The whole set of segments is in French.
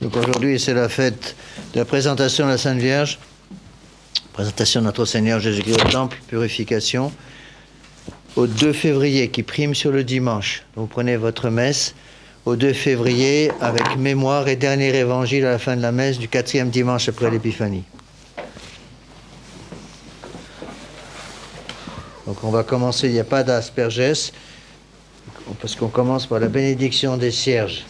Donc aujourd'hui, c'est la fête de la présentation de la Sainte Vierge, présentation de notre Seigneur Jésus-Christ au Temple, purification, au 2 février, qui prime sur le dimanche. Donc vous prenez votre messe au 2 février avec mémoire et dernier évangile à la fin de la messe du 4e dimanche après l'Épiphanie. Donc on va commencer, il n'y a pas d'asperges, parce qu'on commence par la bénédiction des cierges.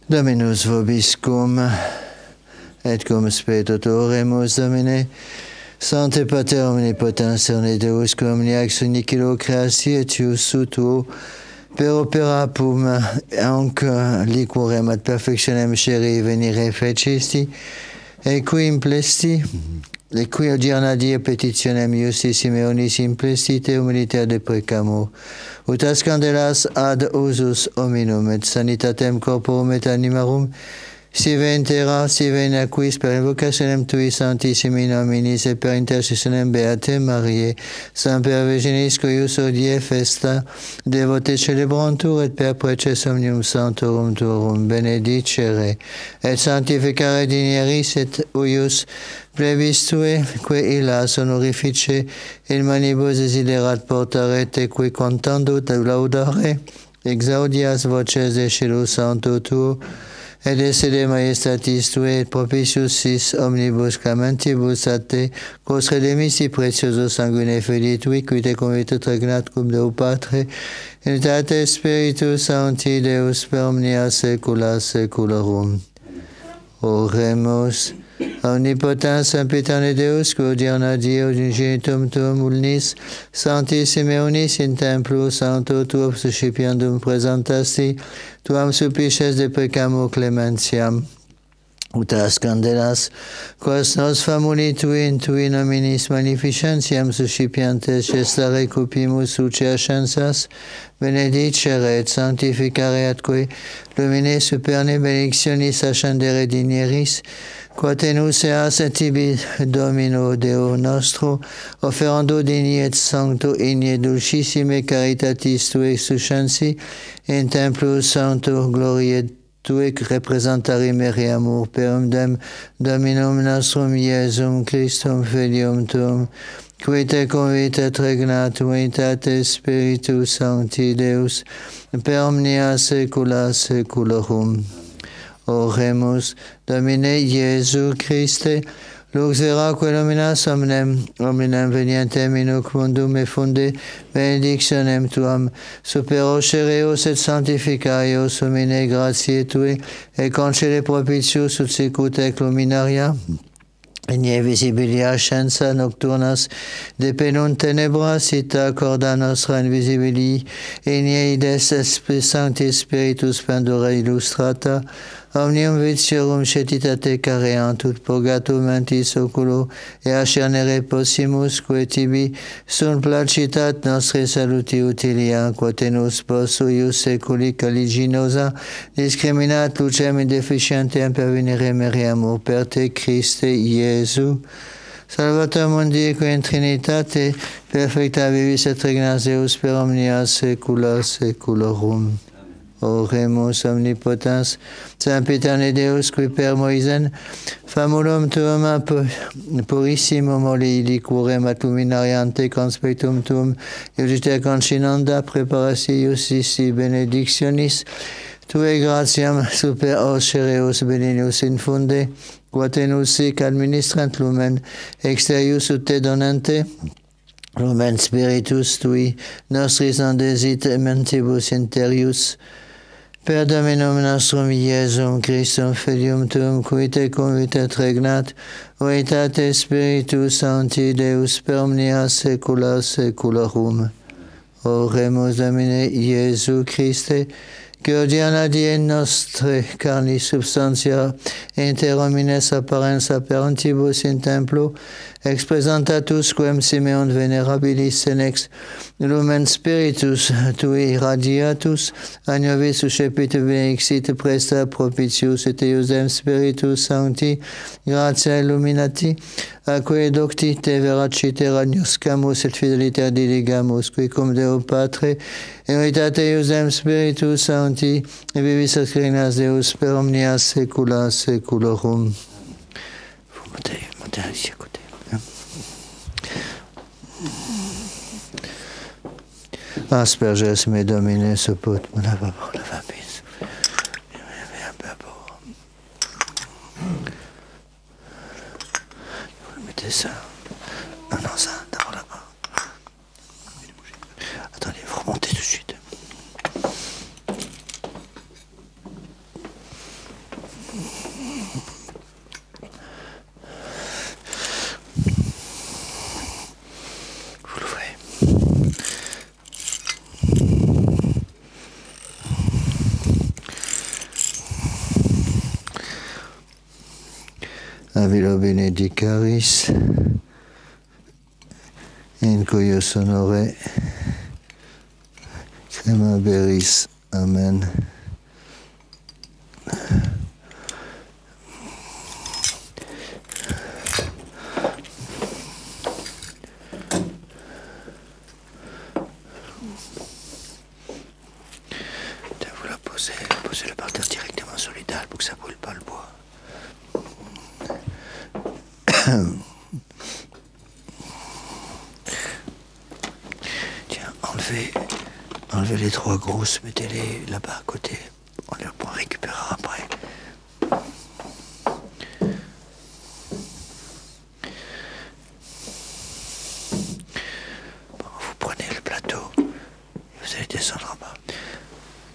Dominus vobiscum, et cum spiritu oremus Domine, Sancte Pater omnipotens omni Deus, cum omniax uniculo creatius sutuo, per operapum anc liquorem ad perfectionem cheri venire fecisti, et qui implesti, et qui odierna die petitionem justissime onis implestite humiliter de precamur, ut ascandelas ad usus hominum et sanitatem corporum et animarum, si ventera, si venaquis per invocationem tui santissimi nominis et per intercessionem Beate Mariae, semper Virginis cuius hodie festa, devote celebrantur et per preces omnium sanctorum tuorum benedicere, et sanctificare dinieris et uius plebis tue, que illas honorifice in manibus desiderat portare te qui contando te laudare, exaudias voces de Celo Santo tuo, et sede majestatis tue et propitius sis omnibus clementibus a te, quos redemisi precioso sanguine fili tui, qui te convitet regnat cum Deo Patre, in unitate Spiritus Sancti Deus per omnia saecula saeculorum. Oremus. Omnipotens sempiterne Deus, quodiana Dio genitum tuum ulnis, sanctissime unis in templo sancto tuo suscipiendum presentasti, tuam supplices de peccamur clementiam. Utas candelas, quas nos famuli tui in tui nominis magnificentiam suscipiantes gestare cupimus uceascensas, benedicere et sanctificare atque, lumine superne benedictionis ascendere dinieris, quatenus eas et tibi Domino Deo nostro, offerando digni et sancto igne dulcissime caritatis tue suscensi, in templo sancto gloriae tue representari meri amor per dem Dominum nostrum Iesum Christum Filium tuum, qui te convitet regnat unitate Spiritus Sancti Deus, per omnia saecula saeculorum. Oremus, Domine Iesu Christe, lux veraque luminas omnem venientem in hoc mundum effunde benedictionem tuam, super ocereos et sanctificaios homine gratiae tue, et concede propitius ut sicut ec luminaria, igne visibilia scienza nocturnas, de penum tenebras ita corda nostra invisibili, igne ides Sancti Spiritus pendura illustrata, omnium vitiorum cetitate careant ut purgatum mentis oculo, et ascernere possimus, quae tibi sunt placitat nostri saluti utilia, quatenus post uius seculi caliginosa, discriminat lucem indeficientem pervenire meriamur per te Christe Iesu. Salvator mundi, qui in Trinitate, perfecta vivis et regnas Deus per omnia saecula saeculorum. Oremus omnipotens, sempiterne Deus, qui per Moisen, famulum tuum purissimum olei liquorem at luminariante conspectum tuum, iudite concinanda preparatius isti benedictionis, tue gratiam super ocereus beninius infunde, quatenus sic administrant lumen exterius ut te donante, lumen spiritus tui, nostris andesit mentibus interius, per Dominum nostrum Iesum Christum Filium tuum, qui te convitet regnat, unitate Spiritus Sancti Deus per omnia saecula saeculorum. Oremus Domine Iesu Christe, Gaudiana die nostre carni substantia inter homines apparens apparentibus in templo, ex presentatus quem Simeon venerabilis senex lumen spiritus tui radiatus, agnovis suscepit benexit presta propitius et eusem Spiritus Sancti, gratia illuminati, aque docti te veraciter agnoscamus et fideliter diligamus, qui cum Deo Patre, in unitate eusem Spiritus Sancti, et vivis et regnas Deus per omnia saecula saeculorum. Asperges me Domine supput, la vapis. Mettez ça. Non, ça, d'abord là-bas. Attendez, vous remontez tout de suite. Vous l'ouvrez. Avilo benedicaris, in cuius honore cremaberis. Amen. Tiens, enlevez les 3 grosses, mettez-les là-bas à côté. On les récupérera après. Bon, vous prenez le plateau et vous allez descendre en bas.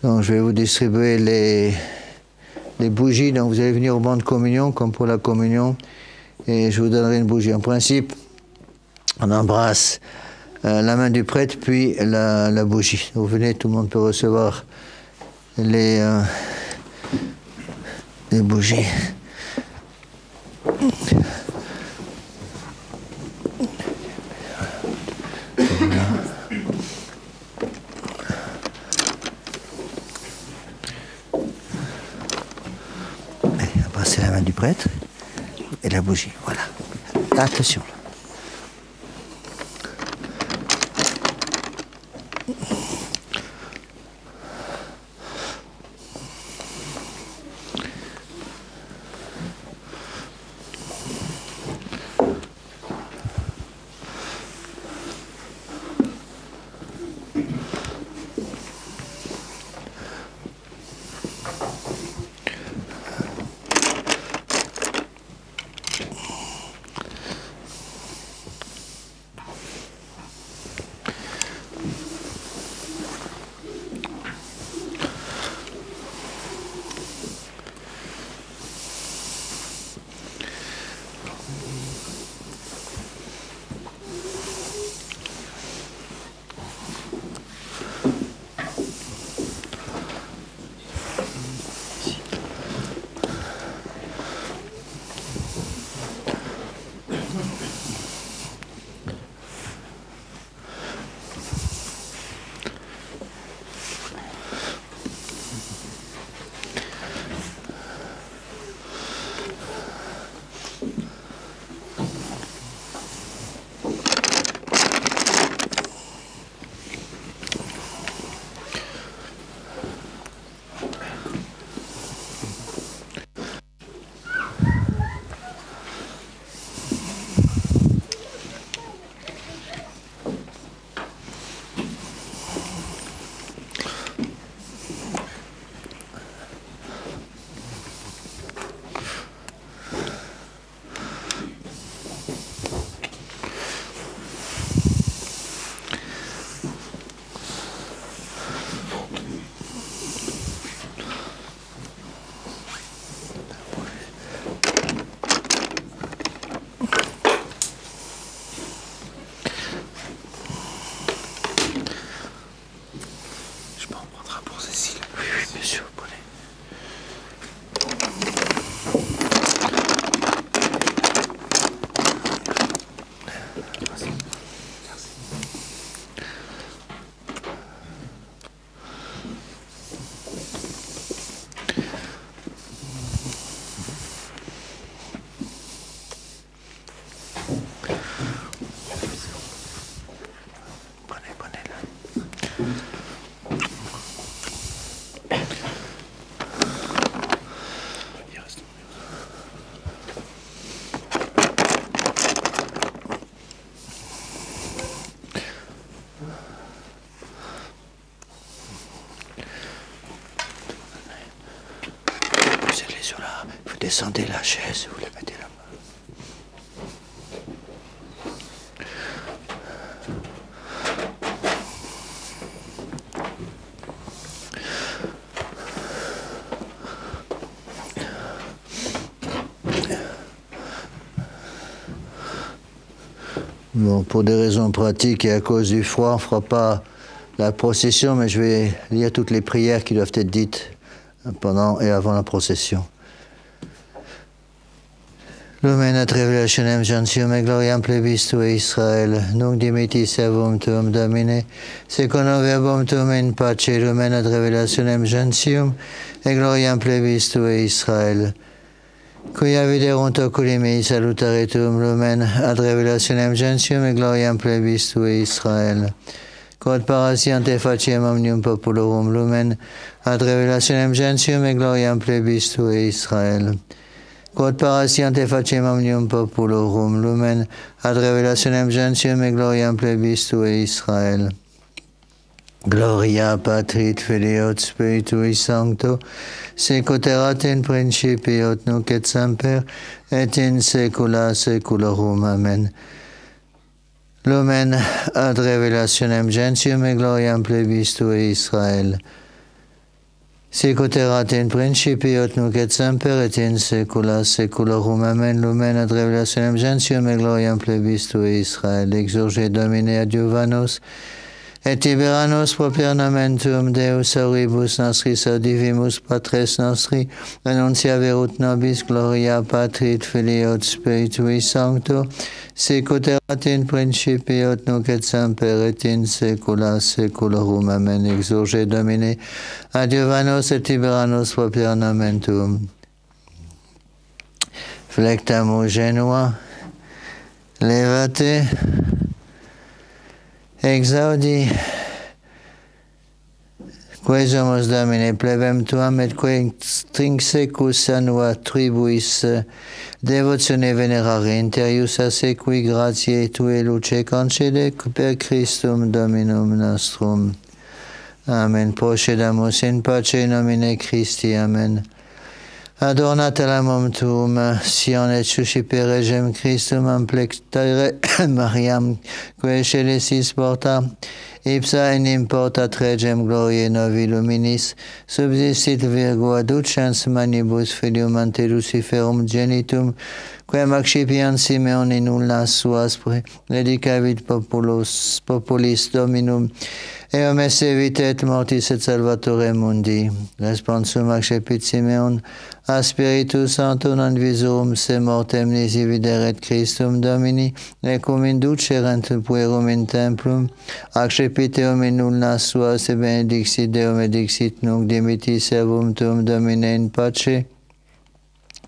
Donc je vais vous distribuer les bougies. Donc vous allez venir au banc de communion comme pour la communion et je vous donnerai une bougie. En principe, on embrasse la main du prêtre puis la bougie. Vous venez, tout le monde peut recevoir les bougies. Embrassez la main du prêtre et la bougie. Voilà. Attention. Descendez la chaise, vous la mettez là-bas. Bon, pour des raisons pratiques et à cause du froid, on ne fera pas la procession, mais je vais lire toutes les prières qui doivent être dites pendant et avant la procession. Lumen ad revelationem gentium et gloriam plebiscito Israel, nunc dimitti servum tuum Domine, secundum verbum tuum in pace, lumen ad revelationem gentium et gloriam plebiscito Israel. Quia viderunt oculi mei salutare tuum, lumen ad revelationem gentium et gloriam plebiscito Israel. Quod parasiante faciem omnium populorum, lumen ad revelationem gentium et gloriam plebiscito Israel. quod parasiante facem omnium populorum, lumen ad revelationem gentium et gloriam plebis Tui Israel. Gloria Patri et Filii et Spiritui Sancto, sic ut erat in principio et nunc et semper, et in saecula saeculorum. Amen. Lumen ad revelationem gentium et gloriam plebis Tui Israel. Sic ut erat in principio et nunc et semper, et in saecula saeculorum. Amen. Lumen ad revelationem gentium et gloriam plebis Tui Israel. Exurge Domine adiuvanos, et libera nos proper nomen Tuum, Deus auribus nostris audivimus Patres nostri, annuncia verut nobis, gloria Patri et Filii et Spiritui Sancto, sic ut erat in principio et nunc et semper, et in saecula saeculorum. Amen. Exurge Domine adiuva nos et libera nos proper nomen Tuum. Flectamus genua, levate, exaudi, quae sumus Domine plebem Tuam, et quae extrinsecus annua tribuis devotione venerare interius a sequi gratiae Tue luce concede per Christum Dominum nostrum. Amen. Procedamus in pace nomine Christi. Amen. Adornat lamum Tuum, Sion et suscipe regem Christum amplectare Mariam, quae celesis porta, ipsa in importat regem gloriae novi luminis, subsistit virgo aducens manibus filium ante Luciferum genitum, quem accipiam Simeon in ullas suas predicavit populis Dominum, eum esse vitae et mortis et salvatore mundi. Responsum accepit Simeon, a Spiritus Sancto non visurum se mortem nisi videret Christum Domini, et cum inducerent puerum in templum, accepit eum in ullas suas, et benedixit Deum et dixit nunc dimitti servum Tuum Domine in pace,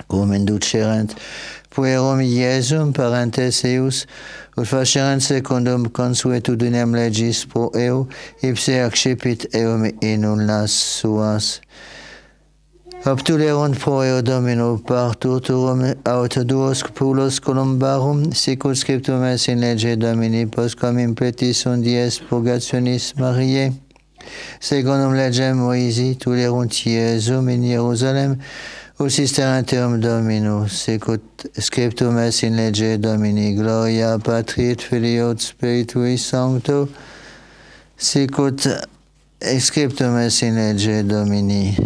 cum inducerent puerum Iesum parentes eius, ut facerent secundum consuetudinem legis pro eo, ipse accepit eum in ullas suas. Obtulerunt pro eo Domino parturturum aut duos pulos columbarum, sic ut scriptum est in lege Domini, postquam impletis undies purgationis Mariae. Secundum legem Moisi, tulerunt Iesum in Hierusalem, usisterant eum Domino, sic ut scriptum est in lege Domini. Gloria Patri et Filii et Spiritui Sancto, sic ut scriptum est in lege Domini.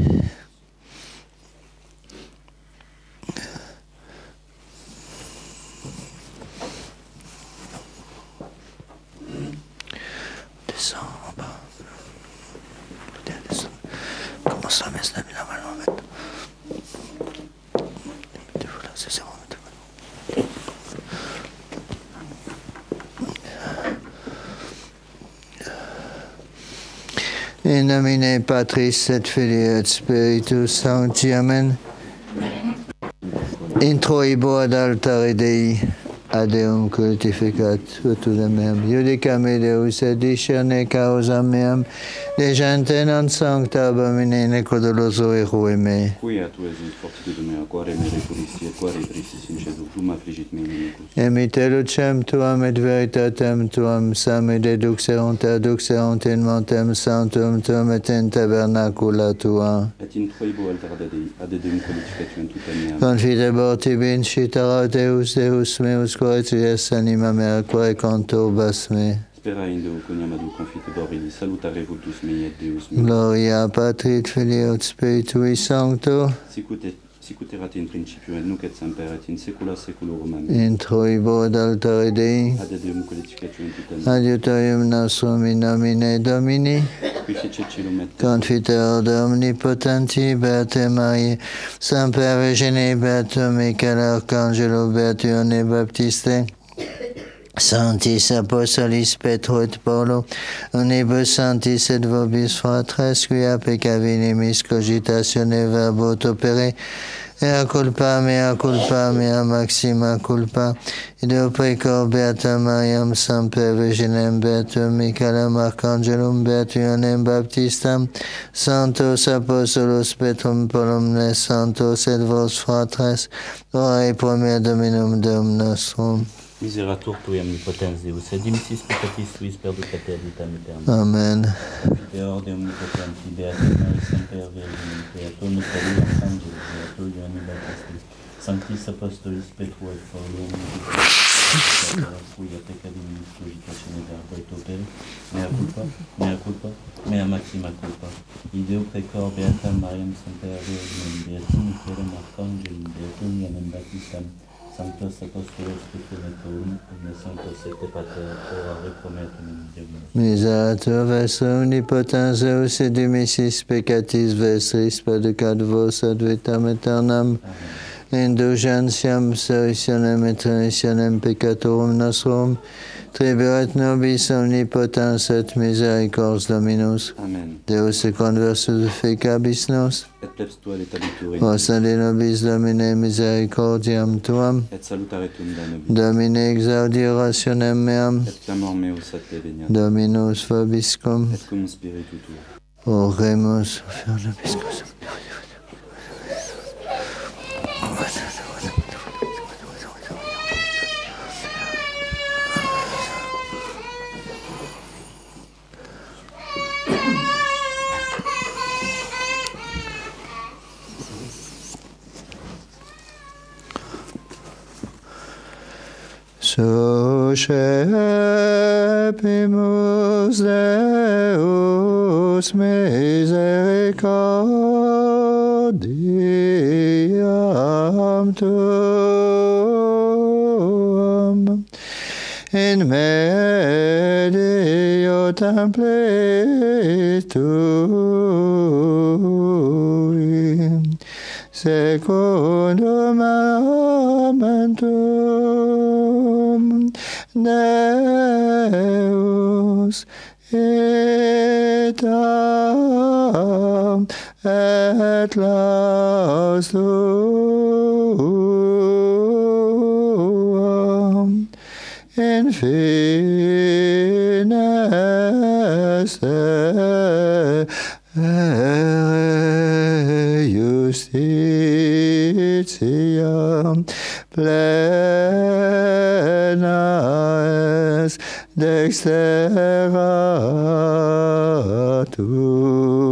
Commence la messe normalement. In nomine Patris et Filii et Spiritus Sancti. Amen. Introibo ad altare Dei, ad Deum cultificat virtutem meam. Judicame Deus et discerne causam meam, de gente non sancta abomine necodoloso erue me. Quia tu es in fortitude mea, quare me repulisti, et quare prisis in cedu, plum affligit me inimicus. Emite lucem Tuam et veritatem Tuam, same deduxerunt in montem sanctum Tuam et in tabernacula Tua. Et introibo altare Dei, ad Deum qualificatium tutem meam. Confidebor tibi incitara Deus, Deus meus, quae es anima mea, quae conturbas me. Spera in Deo coniam ad confitebor illi, salutare vultus mei et Deus mei. Gloria Patri et Filii et Spiritui Sancto, Sic ut erat in principio, et nunc et semper, et in saecula saeculorum. Amen. introibo ad altare Dei, Ad Deum qualificatium tutem meam. adiutorium nostrum in nomine Domini, Qui fecit celum et Confiteor de omnipotenti, Beate Marie, Semper Virgine, Beatum Michael Arcangelo, Beatione Baptiste, Sanctis Apostolis Petro et Paulo, unibus sanctis et vobis fratres, quia peccavinimis cogitatione verbot opere, mea culpa, mea maxima culpa, ideo precor beata Mariam, semper Virginem, beatum Michaelem Archangelum, beatum Ioannem Baptistam, Sanctos Apostolos Petrum Polumnes, Sanctos et vos fratres, ora e pro mea Dominum Deum nostrum. Miseratur tui omnipotens Deus, et dimissis peccatis tuis perducate vitam aeternam. Amen. Deor de omnipotenti, beata Maria semper Virginem, beatum Michaelum Archangelum, beatum Ioannem Baptistam, Sanctis Apostolis Petru et Paulum, cuia peccadimus purificatione verbo et opere, mea culpa, mea maxima culpa. Ideo precor beata Mariam semper Virginem, beatum Michaelum Archangelum, beatum Ioannem Baptistam, Sanctos Apostolos Petrum et Paulum, omnes sanctos et pater, ora pro mea Dominum Deum nostrum. Miserator vestra omnipotens Deus, et dimissis peccatis vestris, perducat vos ad vitam aeternam. Indulgentiam, servitionem et remissionem peccatorum nostrum, tribuat nobis omnipotens et misericords Dominus. Amen. Deus conversus fecabis nos, Et plebs tua letabitur in Ossa de nobis Domine misericordiam tuam, et salutaretum da nobis, Domine exaudi orationem meam, et clamor meus a te veniat, Dominus vobiscum, et cum spiritu tuo. oremus, fiat nobiscus. Suscepimus Deus misericordiam tuam in medio templi tui secundum lamentum Deus etam et laus tuam in fine justitiam plena es dextera tuam.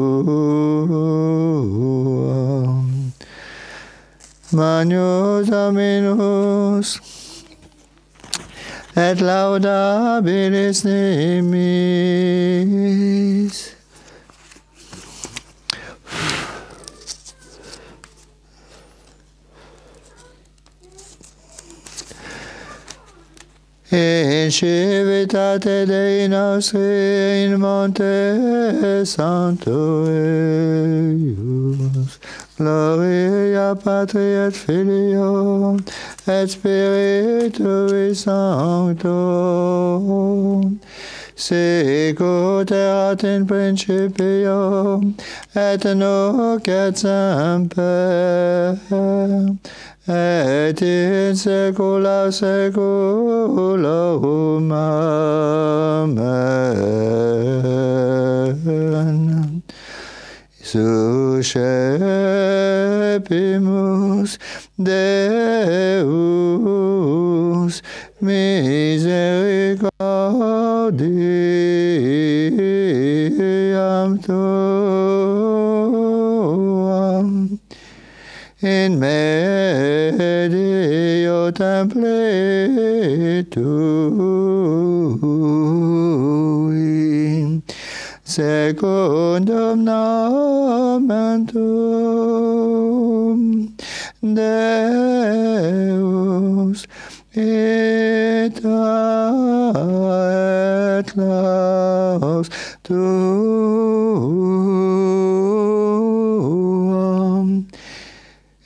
Magnus Dominus et laudabilis nimis. In civitate Dei nostri in Monte Santo eius, gloria Patri et Filio et Spiritui Sancto, sicut erat in principio et nunc et semper et in saecula saeculorum. Amen. Suscepimus Deus misericordiam tuam in medio templi tui secundum nomentum Deus et laus tuam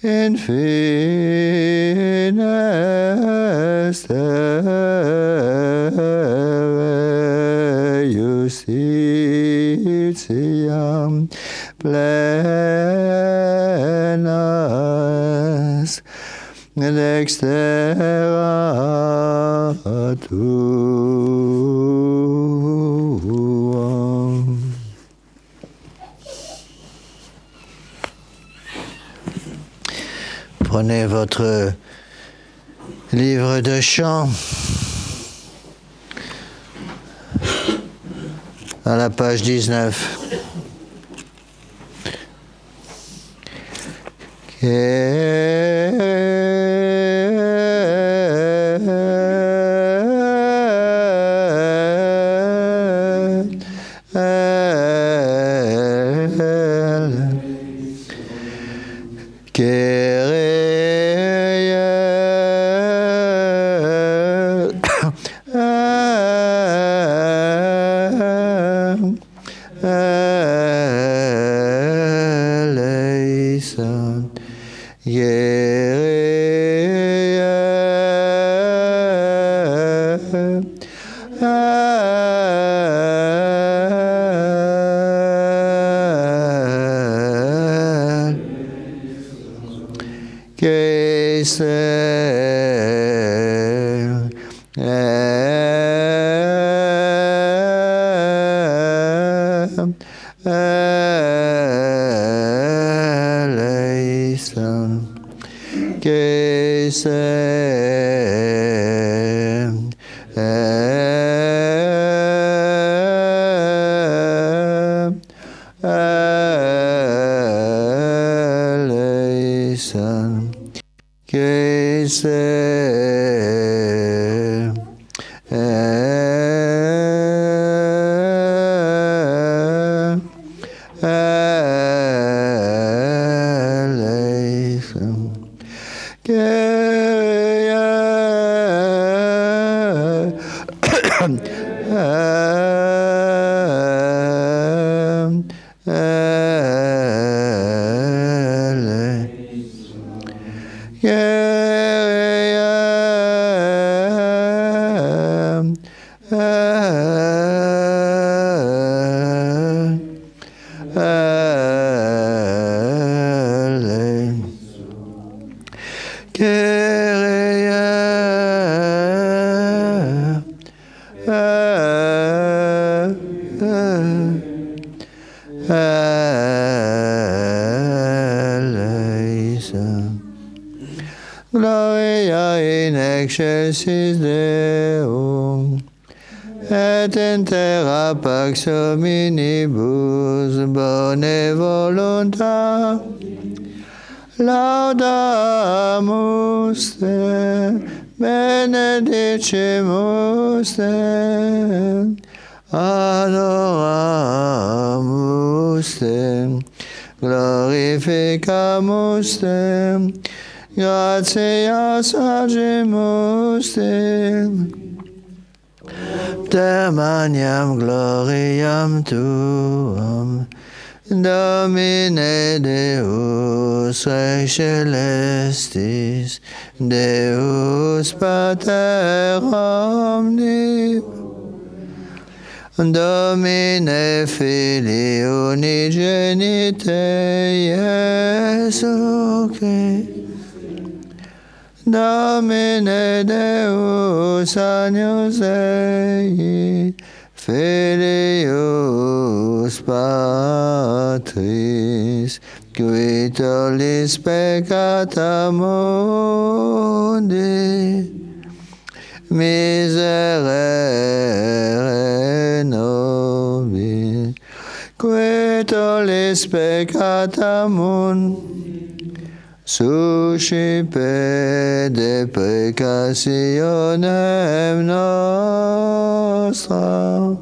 in fine justitiam plena dextera tuam. Prenez votre livre de chant à la page 19. Gloria in excelsis Deo, et in terra pax hominibus bone voluntas. Laudamus te, benedicimus te, adoramus te, glorificamus te, gratias agimus te, te magnam gloriam tuam, Domine Deus Rex Celestis, Deus Pater omnipotens, Domine Filii unigenite Iesu Christi, Domine Deus Agnus Dei, Filius Patris, qui tollis peccata mundi, miserere nobis, qui tollis peccata mundi, suscipe deprecationem nostra,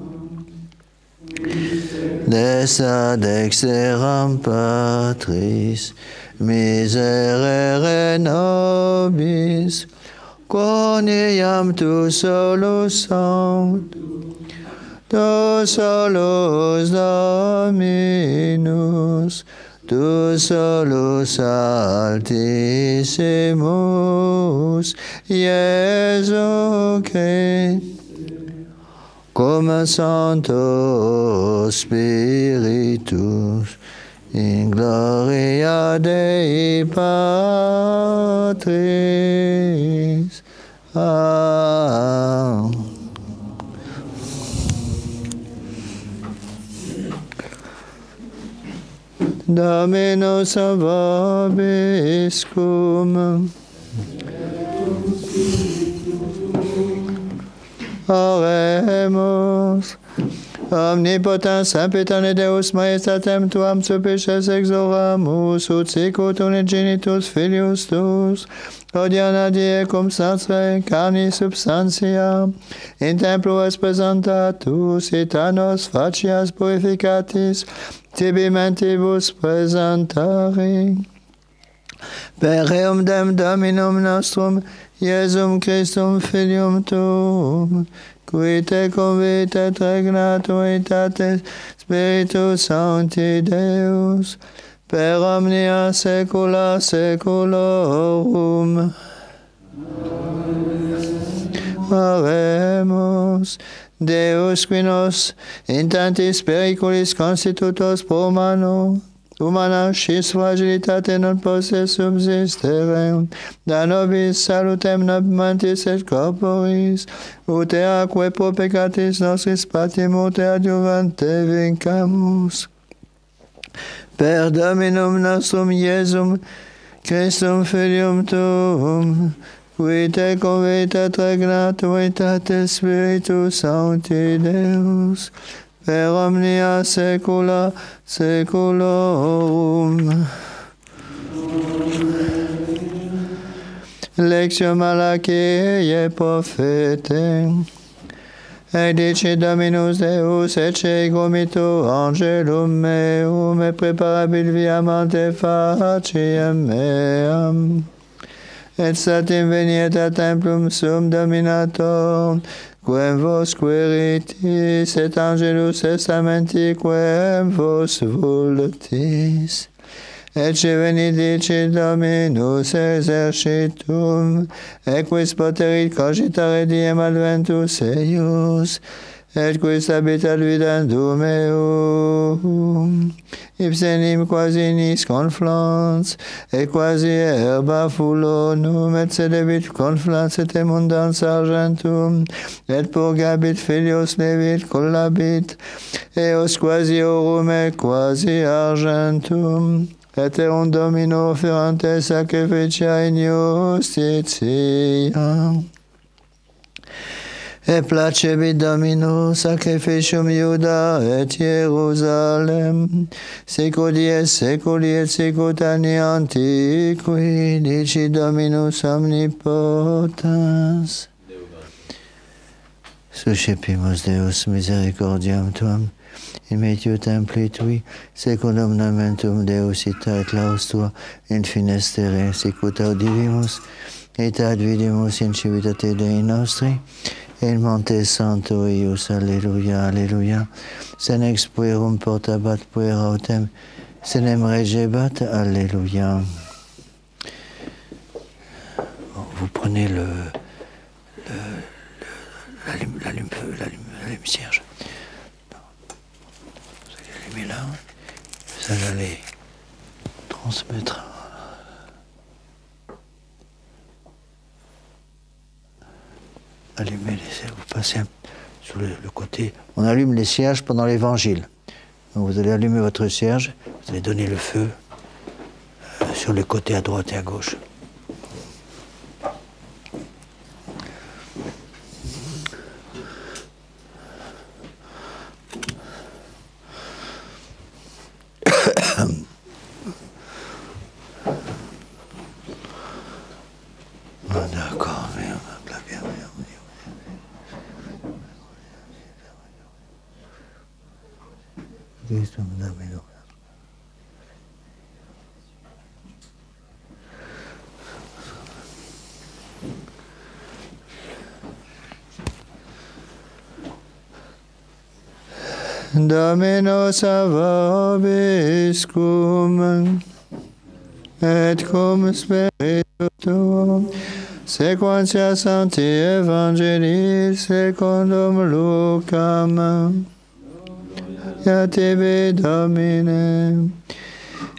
Desa dexteram Patris, miserere nobis, quoniam tu solus sanctus, tu solus Dominus, tu solus altissimus, Iesu Christ, cum Sancto Spiritus, in gloria Dei Patris. Amen. Dominus vobiscum. Oremus. Omnipotens sempiterne Deus majestatem tuam supplices exoramus, ut sicut unigenitus Filius tuus, odiana die cum sancre carni substantia, in templues presentatus, et a nos facias purificatis, tibi mentibus presentari. Per eum dem Dominum nostrum, Iesum Christum Filium tuum, qui te convit et regnat unitate Spiritus Sancti Deus, per omnia saecula saeculorum. Oremus. Deus qui nos in tantis periculis constitutos pro mano humana scis fragilitate non posse subsistere, da nobis salutem nobis et corporis, ut eaque pro peccatis nostris patimur te adjuvante vincamus. Per Dominum nostrum Iesum Christum Filium tuum, qui te convit et regnat unitate Spiritus Sancti Deus, per omnia saecula saeculorum. Lectio Malachiae Prophete. Edici Dominus Deus ecce gomito angelum meum et preparabil viam ante faciem meam. Et satim veniet a templum sum dominator, quem vos queritis, et angelus testamenti quem vos vultis. Ecce venidici Dominus exercitum, equis poterit cogitare diem adventus eius, et quis habitat videndum eum. Ipsenim quasi nis conflans, et quasi herba fulonum, et sedebit conflans et emundans argentum, et purgabit filios levit collabit, eos quasi aurum et quasi argentum, et eum Domino ferante sacrificia in justitia. Et placebit Domino sacrificium Iuda et Jerusalem, seco dies seculi et secut anni antiqui, dici Dominus omnipotens. Suscepimus Deus misericordiam tuam, in medio templi tui, secundum nomentum Deus ita et laus tua, in finestere sicut audivimus, et ad vidimus in civitate Dei nostri, in monte santo eius, alleluia, alleluia. Senex puerum portabat puera autem, senem regebat, alleluia. Vous prenez l'allume-cierge. Vous allez allumer là, vous allez aller transmettre. Allumez les cierges, vous passez sur le côté. On allume les cierges pendant l'évangile. Donc vous allez allumer votre cierge, vous allez donner le feu sur les côtés à droite et à gauche. D'accord, mais on va bien. Dominus vobiscum, et cum spiritu tuum, sequentia Sancti Evangelii secundum Lucam. Gloria tibi, Domine.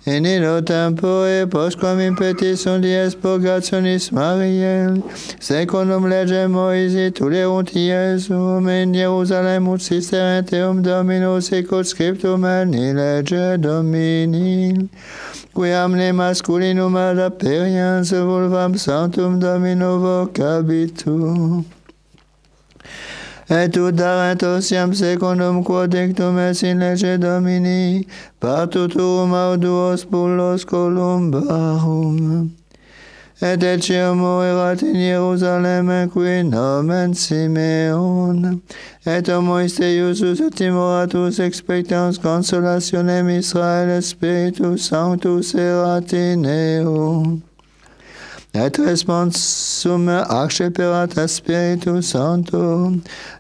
in illo tempore postquam in petitum dies purgationis Mariae, secundum legem Moisi tulerunt Iesum in Jerusalem ut sisterent eum Domino sicut scriptum in lege Domini, quiam ne masculinum ad aperiens vulvam sanctum Domino vocabitur. Et ut darent osiam secundum quod dictum est in lege Domini, partutum auduos bullos columbarum. Et etiam moerat in Jerusalem qui nomen Simeon, et homo Iusus et timoratus expectans consolationem Israel Spiritus Sanctus erat in eo. Et responsum acceperat Spiritus Sancto,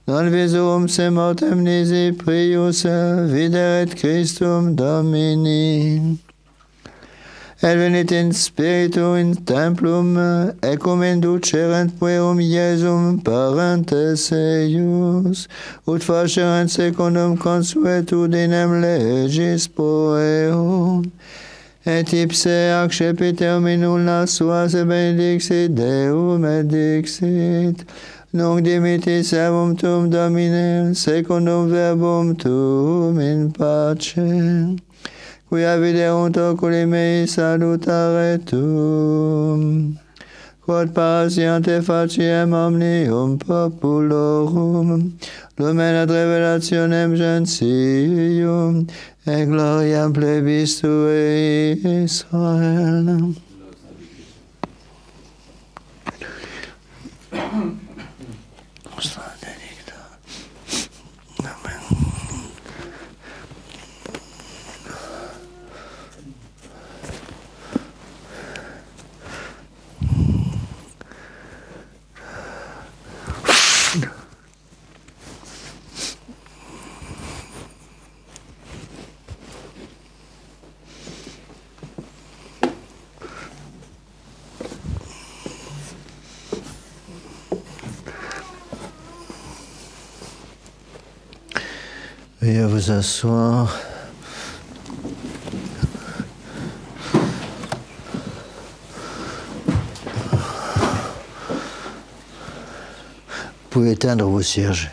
non visum se mortem nisi prius videret Christum Domini. Et venit in spiritu in templum, ecum inducerent puerum Iesum parentes eius, ut facerent secundum consuetudinem legis poeum. Et ipse accepiteum in ulla suas benedixit Deum et dixit, nunc dimittis servum tuum Domine, secundum verbum tuum in pace, quia viderunt oculi mei salutare tuum, quod parasiante faciem omnium populorum, lumen ad revelationem gentium, et gloriam plebis tuae Israel. Veuillez vous asseoir. Vous pouvez éteindre vos cierges.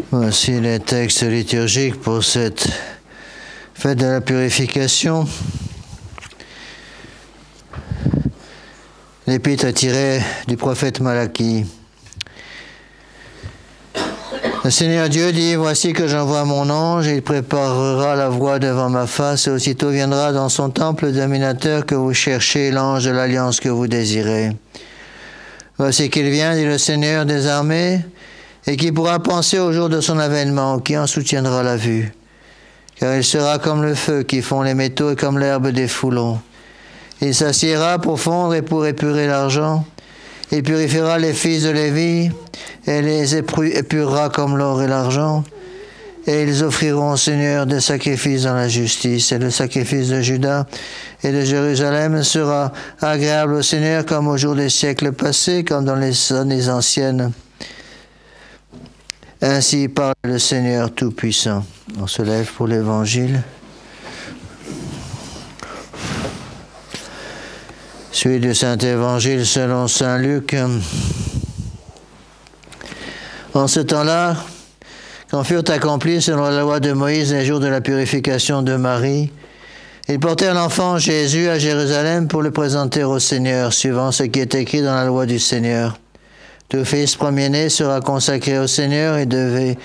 Voici les textes liturgiques pour cette fête de la purification. L'épître tirée du prophète Malachie. Le Seigneur Dieu dit, voici que j'envoie mon ange, et il préparera la voie devant ma face, et aussitôt viendra dans son temple le dominateur que vous cherchez, l'ange de l'alliance que vous désirez. Voici qu'il vient, dit le Seigneur des armées, et qui pourra penser au jour de son avènement, qui en soutiendra la vue. Car il sera comme le feu qui fond les métaux et comme l'herbe des foulons. Il s'assiera pour fondre et pour épurer l'argent. Il purifiera les fils de Lévi et les épurera comme l'or et l'argent. Et ils offriront au Seigneur des sacrifices dans la justice. Et le sacrifice de Juda et de Jérusalem sera agréable au Seigneur comme au jour des siècles passés, comme dans les années anciennes. Ainsi parle le Seigneur Tout-Puissant. On se lève pour l'Évangile. Suite du Saint-Évangile selon saint Luc. En ce temps-là, quand furent accomplis selon la loi de Moïse les jours de la purification de Marie, ils portèrent l'enfant Jésus à Jérusalem pour le présenter au Seigneur, suivant ce qui est écrit dans la loi du Seigneur. Tout fils premier-né sera consacré au Seigneur et devait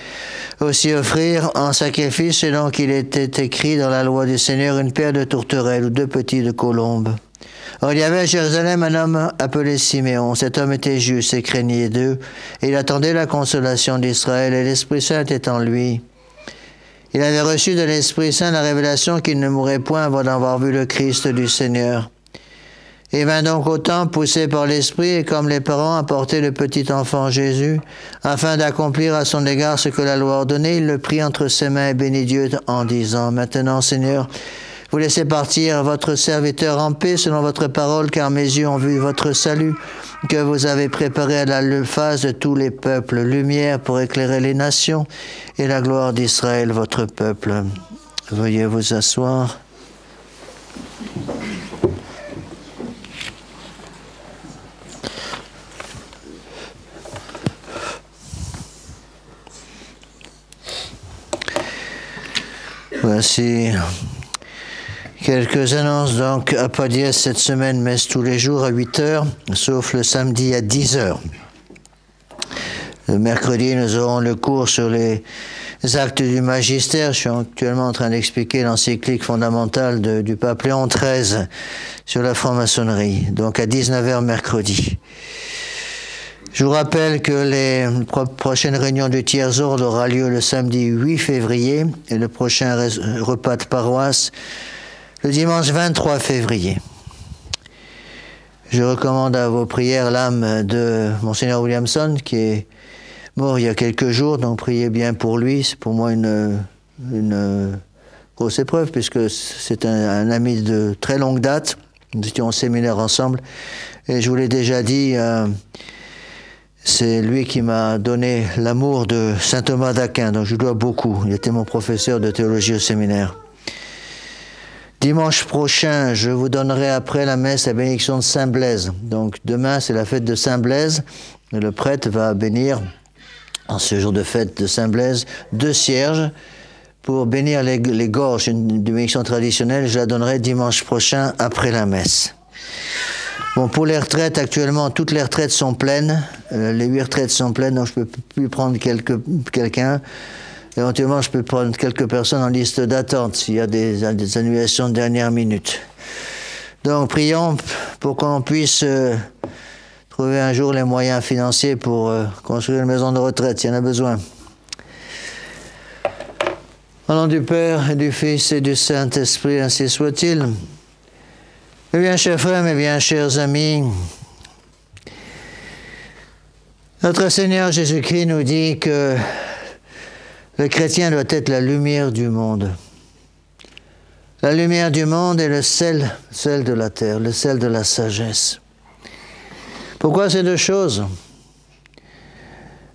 aussi offrir en sacrifice, selon qu'il était écrit dans la loi du Seigneur, une paire de tourterelles ou 2 petits de colombes. Or, il y avait à Jérusalem un homme appelé Siméon. Cet homme était juste et craignait Dieu, et il attendait la consolation d'Israël, et l'Esprit Saint était en lui. Il avait reçu de l'Esprit Saint la révélation qu'il ne mourrait point avant d'avoir vu le Christ du Seigneur. Il vint donc au temple, poussé par l'Esprit, et comme les parents apportaient le petit enfant Jésus, afin d'accomplir à son égard ce que la loi ordonnait, il le prit entre ses mains et bénit Dieu en disant, « Maintenant, Seigneur, Vous laissez partir votre serviteur en paix selon votre parole, car mes yeux ont vu votre salut, que vous avez préparé à la face de tous les peuples, lumière pour éclairer les nations et la gloire d'Israël, votre peuple. Veuillez vous asseoir. Voici quelques annonces. Donc, à Padiès cette semaine, messe tous les jours à 8 h, sauf le samedi à 10 h. Le mercredi, nous aurons le cours sur les actes du magistère. Je suis actuellement en train d'expliquer l'encyclique fondamentale du pape Léon XIII sur la franc-maçonnerie. Donc, à 19 h mercredi. Je vous rappelle que les prochaines réunions du tiers-ordre aura lieu le samedi 8 février et le prochain repas de paroisse le dimanche 23 février. Je recommande à vos prières l'âme de Monseigneur Williamson qui est mort il y a quelques jours, donc priez bien pour lui. C'est pour moi une grosse épreuve puisque c'est un ami de très longue date. Nous étions au séminaire ensemble et je vous l'ai déjà dit... c'est lui qui m'a donné l'amour de saint Thomas d'Aquin, donc je lui dois beaucoup. Il était mon professeur de théologie au séminaire. Dimanche prochain, je vous donnerai après la messe la bénédiction de Saint Blaise. Donc demain, c'est la fête de Saint Blaise. Et le prêtre va bénir, en ce jour de fête de Saint Blaise, 2 cierges pour bénir les gorges. Une bénédiction traditionnelle, je la donnerai dimanche prochain après la messe. Bon, pour les retraites, actuellement, toutes les retraites sont pleines. Les 8 retraites sont pleines, donc je ne peux plus prendre quelqu'un. Éventuellement, je peux prendre quelques personnes en liste d'attente s'il y a des annulations de dernière minute. Donc, prions pour qu'on puisse trouver un jour les moyens financiers pour construire une maison de retraite, s'il y en a besoin. Au nom du Père, et du Fils, et du Saint-Esprit, ainsi soit-il. Eh bien, chers frères, mes bien chers amis, notre Seigneur Jésus-Christ nous dit que le chrétien doit être la lumière du monde. La lumière du monde est le sel de la terre, le sel de la sagesse. Pourquoi ces deux choses?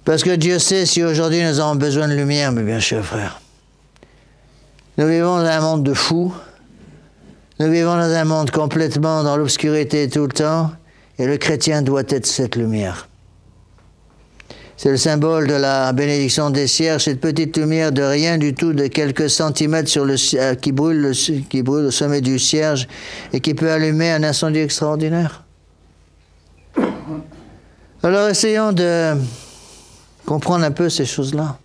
Parce que Dieu sait si aujourd'hui nous avons besoin de lumière, mes bien chers frères. Nous vivons dans un monde de fous. Nous vivons dans un monde complètement dans l'obscurité tout le temps, et le chrétien doit être cette lumière. C'est le symbole de la bénédiction des cierges, cette petite lumière de rien du tout, de quelques centimètres qui brûle au sommet du cierge et qui peut allumer un incendie extraordinaire. Alors essayons de comprendre un peu ces choses-là.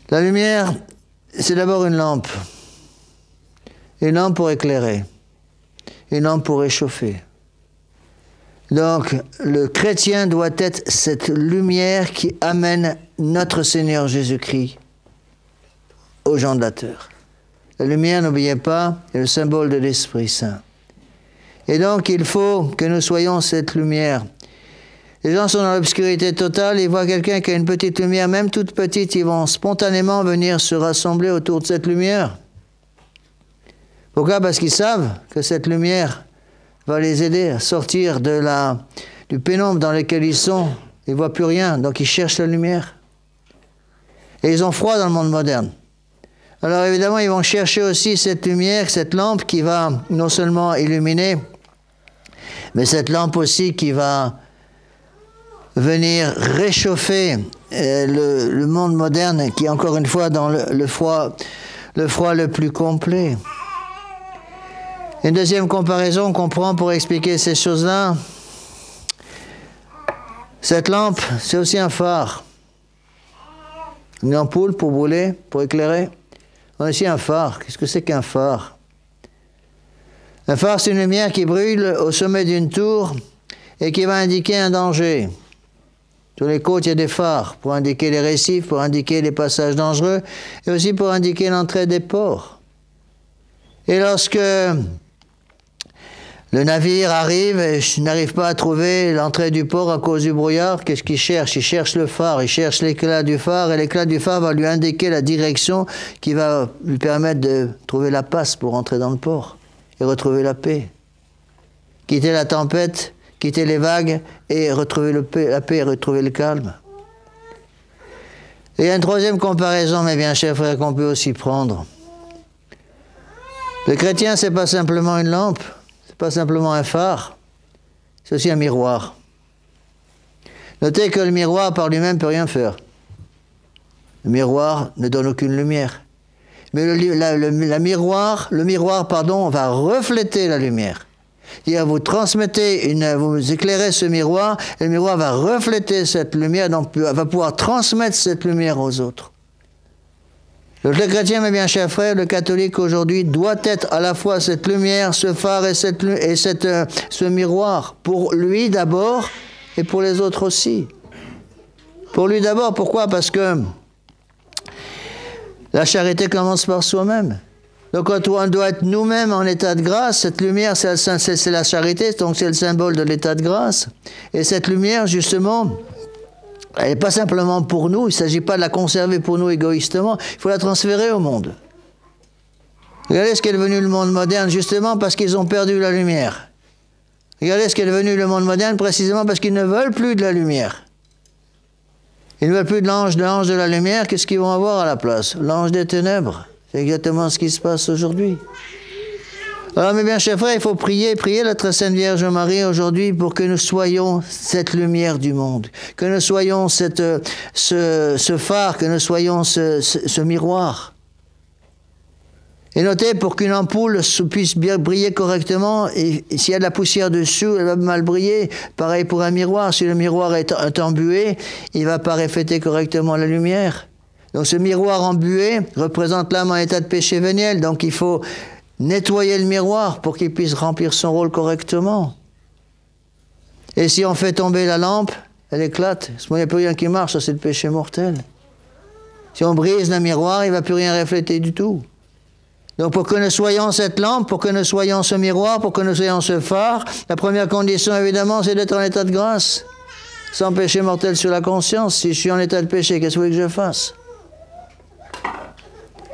La lumière, c'est d'abord une lampe. Une lampe pour éclairer, une lampe pour réchauffer. Donc, le chrétien doit être cette lumière qui amène notre Seigneur Jésus-Christ aux gens de la terre. La lumière, n'oubliez pas, est le symbole de l'Esprit Saint. Et donc, il faut que nous soyons cette lumière. Les gens sont dans l'obscurité totale, ils voient quelqu'un qui a une petite lumière, même toute petite, ils vont spontanément venir se rassembler autour de cette lumière. Pourquoi? Parce qu'ils savent que cette lumière va les aider à sortir du pénombre dans lequel ils sont. Ils ne voient plus rien, donc ils cherchent la lumière. Et ils ont froid dans le monde moderne. Alors évidemment, ils vont chercher aussi cette lumière, cette lampe qui va non seulement illuminer, mais cette lampe aussi qui va venir réchauffer le monde moderne qui est encore une fois dans le froid le plus complet. Une deuxième comparaison qu'on prend pour expliquer ces choses-là, cette lampe, c'est aussi un phare. Une ampoule pour brûler, pour éclairer. On a aussi un phare. Qu'est-ce que c'est qu'un phare? Un phare, c'est une lumière qui brûle au sommet d'une tour et qui va indiquer un danger. Sur les côtes, il y a des phares pour indiquer les récifs, pour indiquer les passages dangereux et aussi pour indiquer l'entrée des ports. Et lorsque Le navire arrive et n'arrive pas à trouver l'entrée du port à cause du brouillard. Qu'est-ce qu'il cherche? Il cherche le phare, il cherche l'éclat du phare, et l'éclat du phare va lui indiquer la direction qui va lui permettre de trouver la passe pour entrer dans le port et retrouver la paix. Quitter la tempête, quitter les vagues et retrouver la paix et retrouver le calme. Et il y a une troisième comparaison, mes bien chers frères, qu'on peut aussi prendre. Le chrétien, c'est pas simplement une lampe, c'est pas simplement un phare, c'est aussi un miroir. Notez que le miroir par lui-même ne peut rien faire. Le miroir ne donne aucune lumière. Mais le miroir, va refléter la lumière. C'est-à-dire, vous éclairez ce miroir, et le miroir va refléter cette lumière, donc va pouvoir transmettre cette lumière aux autres. Donc, le chrétien, mes bien chers frères, le catholique aujourd'hui doit être à la fois cette lumière, ce phare et ce miroir, pour lui d'abord et pour les autres aussi. Pour lui d'abord, pourquoi? Parce que la charité commence par soi-même. Donc quand on doit être nous-mêmes en état de grâce, cette lumière, c'est la charité, donc c'est le symbole de l'état de grâce. Et cette lumière, justement, elle n'est pas simplement pour nous, il ne s'agit pas de la conserver pour nous égoïstement, il faut la transférer au monde. Regardez ce qu'est devenu le monde moderne, justement parce qu'ils ont perdu la lumière. Regardez ce qu'est devenu le monde moderne, précisément parce qu'ils ne veulent plus de la lumière. Ils ne veulent plus de l'ange de la lumière, qu'est-ce qu'ils vont avoir à la place? L'ange des ténèbres. C'est exactement ce qui se passe aujourd'hui. Alors, mes bien chers frères, il faut prier la très sainte Vierge Marie aujourd'hui pour que nous soyons cette lumière du monde, que nous soyons ce phare, que nous soyons ce miroir. Et notez, pour qu'une ampoule puisse bien briller correctement, et s'il y a de la poussière dessus, elle va mal briller. Pareil pour un miroir, si le miroir est embué, il ne va pas refléter correctement la lumière. Donc ce miroir embué représente l'âme en état de péché véniel, donc il faut nettoyer le miroir pour qu'il puisse remplir son rôle correctement. Et si on fait tomber la lampe, elle éclate. À ce moment, il n'y a plus rien qui marche, ça c'est le péché mortel. Si on brise le miroir, il ne va plus rien refléter du tout. Donc pour que nous soyons cette lampe, pour que nous soyons ce miroir, pour que nous soyons ce phare, la première condition évidemment c'est d'être en état de grâce, sans péché mortel sur la conscience. Si je suis en état de péché, qu'est-ce que vous voulez que je fasse?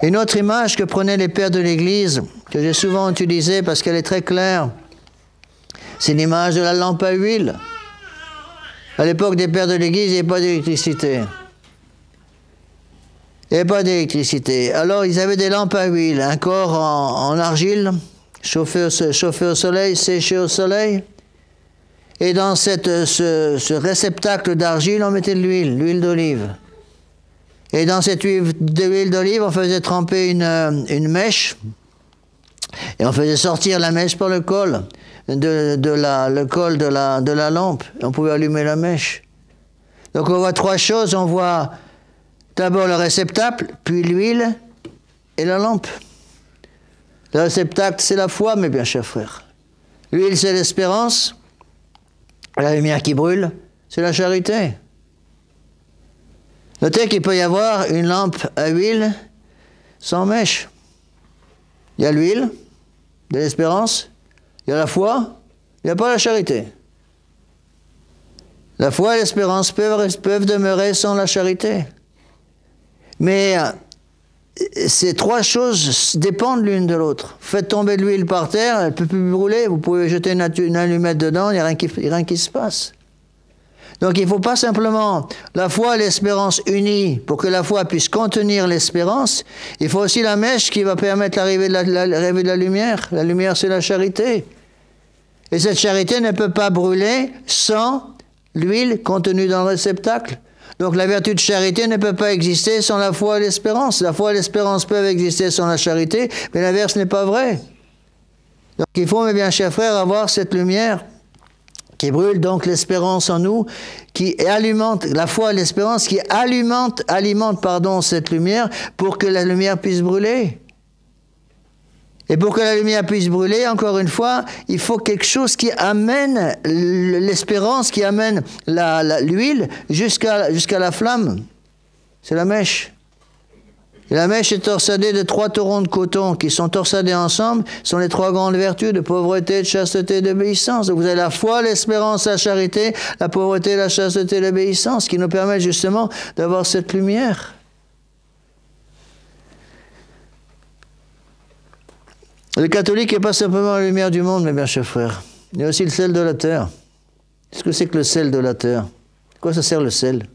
Une autre image que prenaient les pères de l'Église, que j'ai souvent utilisée parce qu'elle est très claire, c'est l'image de la lampe à huile. À l'époque des pères de l'Église, il n'y avait pas d'électricité. Il n'y avait pas d'électricité. Alors, ils avaient des lampes à huile, un corps en argile, chauffé au soleil, séché au soleil. Et dans ce réceptacle d'argile, on mettait de l'huile d'olive. Et dans cette huile d'olive, on faisait tremper une mèche, et on faisait sortir la mèche par le col, de la lampe. Et on pouvait allumer la mèche. Donc on voit trois choses. On voit d'abord le réceptacle, puis l'huile et la lampe. Le réceptacle, c'est la foi, mes bien chers frères. L'huile, c'est l'espérance. La lumière qui brûle, c'est la charité. Notez qu'il peut y avoir une lampe à huile sans mèche. Il y a l'huile, de l'espérance, il y a la foi, il n'y a pas la charité. La foi et l'espérance peuvent demeurer sans la charité. Mais ces trois choses dépendent l'une de l'autre. Faites tomber de l'huile par terre, elle ne peut plus brûler, vous pouvez jeter une allumette dedans, il n'y a rien qui se passe. Donc il ne faut pas simplement la foi et l'espérance unies pour que la foi puisse contenir l'espérance. Il faut aussi la mèche qui va permettre l'arrivée de la lumière. La lumière, c'est la charité. Et cette charité ne peut pas brûler sans l'huile contenue dans le réceptacle. Donc la vertu de charité ne peut pas exister sans la foi et l'espérance. La foi et l'espérance peuvent exister sans la charité, mais l'inverse n'est pas vrai. Donc il faut, mes bien chers frères, avoir cette lumière qui brûle donc l'espérance en nous, qui alimente la foi et l'espérance, qui alimente cette lumière pour que la lumière puisse brûler. Et pour que la lumière puisse brûler, encore une fois, il faut quelque chose qui amène l'espérance, qui amène l'huile jusqu'à la flamme. C'est la mèche. Et la mèche est torsadée de 3 torons de coton qui sont torsadés ensemble, sont les 3 grandes vertus de pauvreté, de chasteté et d'obéissance. Donc vous avez la foi, l'espérance, la charité, la pauvreté, la chasteté et l'obéissance qui nous permettent justement d'avoir cette lumière. Le catholique n'est pas simplement la lumière du monde, mes bien chers frères. Il y a aussi le sel de la terre. Qu'est-ce que c'est que le sel de la terre? À quoi ça sert le sel?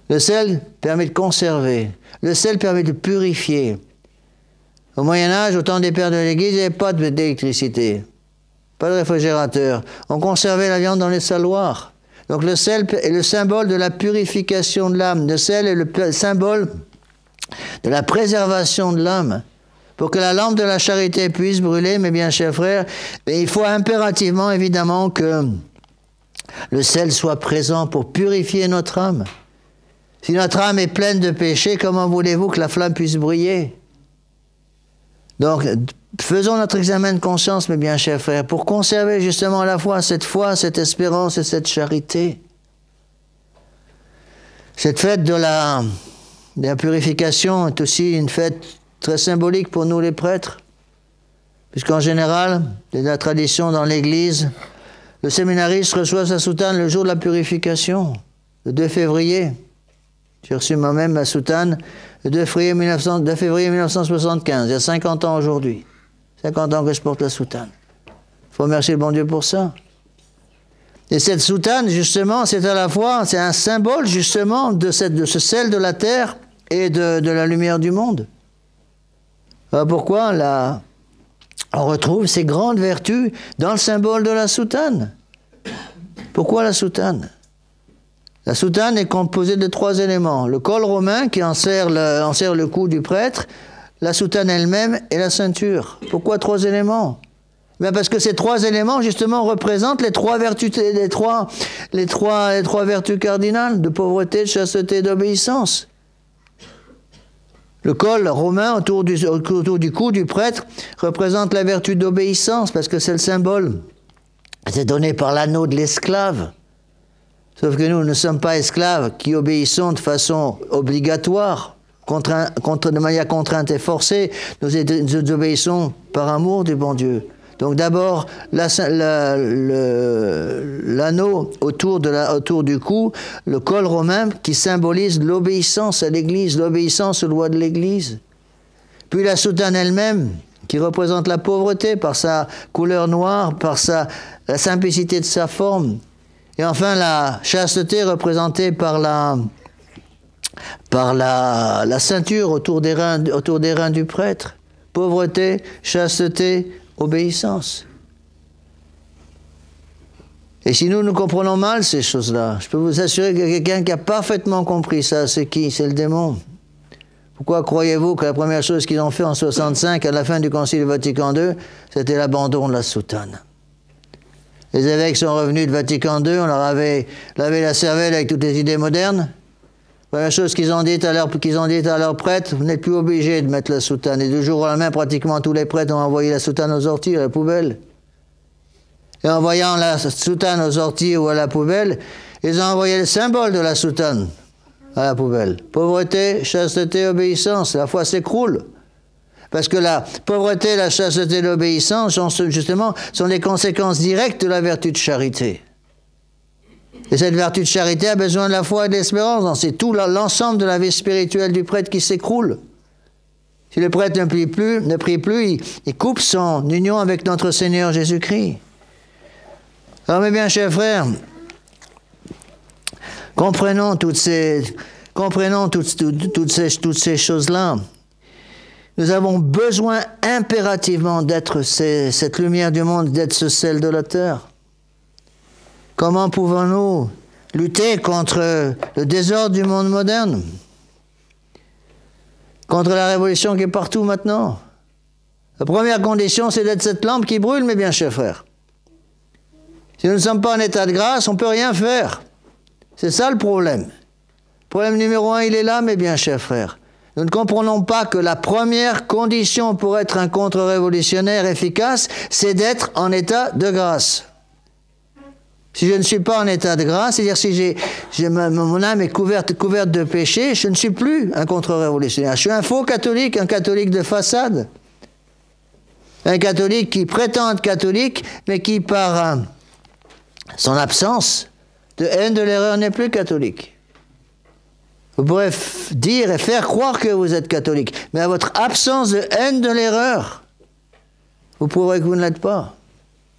Le sel permet de conserver. Le sel permet de purifier. Au Moyen-Âge, au temps des pères de l'Église, il n'y avait pas d'électricité, pas de réfrigérateur. On conservait la viande dans les saloirs. Donc le sel est le symbole de la purification de l'âme. Le sel est le symbole de la préservation de l'âme. Pour que la lampe de la charité puisse brûler, mes bien chers frères, il faut impérativement, évidemment, que le sel soit présent pour purifier notre âme. Si notre âme est pleine de péché, comment voulez-vous que la flamme puisse briller? Donc, faisons notre examen de conscience, mes bien chers frères, pour conserver justement à la fois, cette espérance et cette charité. Cette fête de la purification est aussi une fête très symbolique pour nous les prêtres, puisqu'en général, c'est la tradition dans l'Église, le séminariste reçoit sa soutane le jour de la purification, le 2 février. J'ai reçu moi-même ma soutane le 2 février 1975, il y a 50 ans aujourd'hui. 50 ans que je porte la soutane. Il faut remercier le bon Dieu pour ça. Et cette soutane, justement, c'est à la fois, c'est un symbole, justement, de ce sel de la terre et de la lumière du monde. Alors pourquoi on retrouve ces grandes vertus dans le symbole de la soutane? Pourquoi la soutane? La soutane est composée de 3 éléments. Le col romain qui enserre le cou du prêtre, la soutane elle-même et la ceinture. Pourquoi 3 éléments? Bien parce que ces 3 éléments, justement, représentent les 3 vertus, les trois vertus cardinales de pauvreté, de chasteté et d'obéissance. Le col romain autour du cou du prêtre représente la vertu d'obéissance parce que c'est le symbole. C'est donné par l'anneau de l'esclave. Sauf que nous ne sommes pas esclaves qui obéissons de façon obligatoire, de manière contrainte et forcée. Nous obéissons par amour du bon Dieu. Donc d'abord, l'anneau autour du cou, le col romain qui symbolise l'obéissance à l'Église, l'obéissance aux lois de l'Église. Puis la soutane elle-même, qui représente la pauvreté par sa couleur noire, par la simplicité de sa forme. Et enfin la chasteté représentée par la ceinture autour des reins du prêtre. Pauvreté, chasteté, obéissance. Et si nous comprenons mal ces choses-là, je peux vous assurer que quelqu'un qui a parfaitement compris ça, c'est qui? C'est le démon. Pourquoi croyez-vous que la première chose qu'ils ont fait en 65, à la fin du Concile Vatican II, c'était l'abandon de la soutane? Les évêques sont revenus de Vatican II, on leur avait lavé la cervelle avec toutes les idées modernes. La première chose qu'ils ont dit à leurs prêtres, vous n'êtes plus obligés de mettre la soutane. Et du jour au lendemain, pratiquement tous les prêtres ont envoyé la soutane aux orties, à la poubelle. Et en voyant la soutane aux orties ou à la poubelle, ils ont envoyé le symbole de la soutane à la poubelle. Pauvreté, chasteté, obéissance. La foi s'écroule. Parce que la pauvreté, la chasteté et l'obéissance sont les conséquences directes de la vertu de charité. Et cette vertu de charité a besoin de la foi et de l'espérance. C'est tout l'ensemble de la vie spirituelle du prêtre qui s'écroule. Si le prêtre ne prie plus, il coupe son union avec notre Seigneur Jésus-Christ. Alors mes bien chers frères, comprenons toutes ces choses-là. Nous avons besoin impérativement d'être cette lumière du monde, d'être ce sel de la terre. Comment pouvons-nous lutter contre le désordre du monde moderne? Contre la révolution qui est partout maintenant? La première condition, c'est d'être cette lampe qui brûle, mes bien chers frères. Si nous ne sommes pas en état de grâce, on ne peut rien faire. C'est ça le problème. Le problème numéro 1, il est là, mes bien chers frères. Nous ne comprenons pas que la première condition pour être un contre-révolutionnaire efficace, c'est d'être en état de grâce. Si je ne suis pas en état de grâce, c'est-à-dire si mon âme est couverte de péché, je ne suis plus un contre-révolutionnaire. Je suis un faux catholique, un catholique de façade. Un catholique qui prétend être catholique, mais qui, par son absence de haine de l'erreur, n'est plus catholique. Vous pourrez dire et faire croire que vous êtes catholique, mais à votre absence de haine de l'erreur, vous prouverez que vous ne l'êtes pas.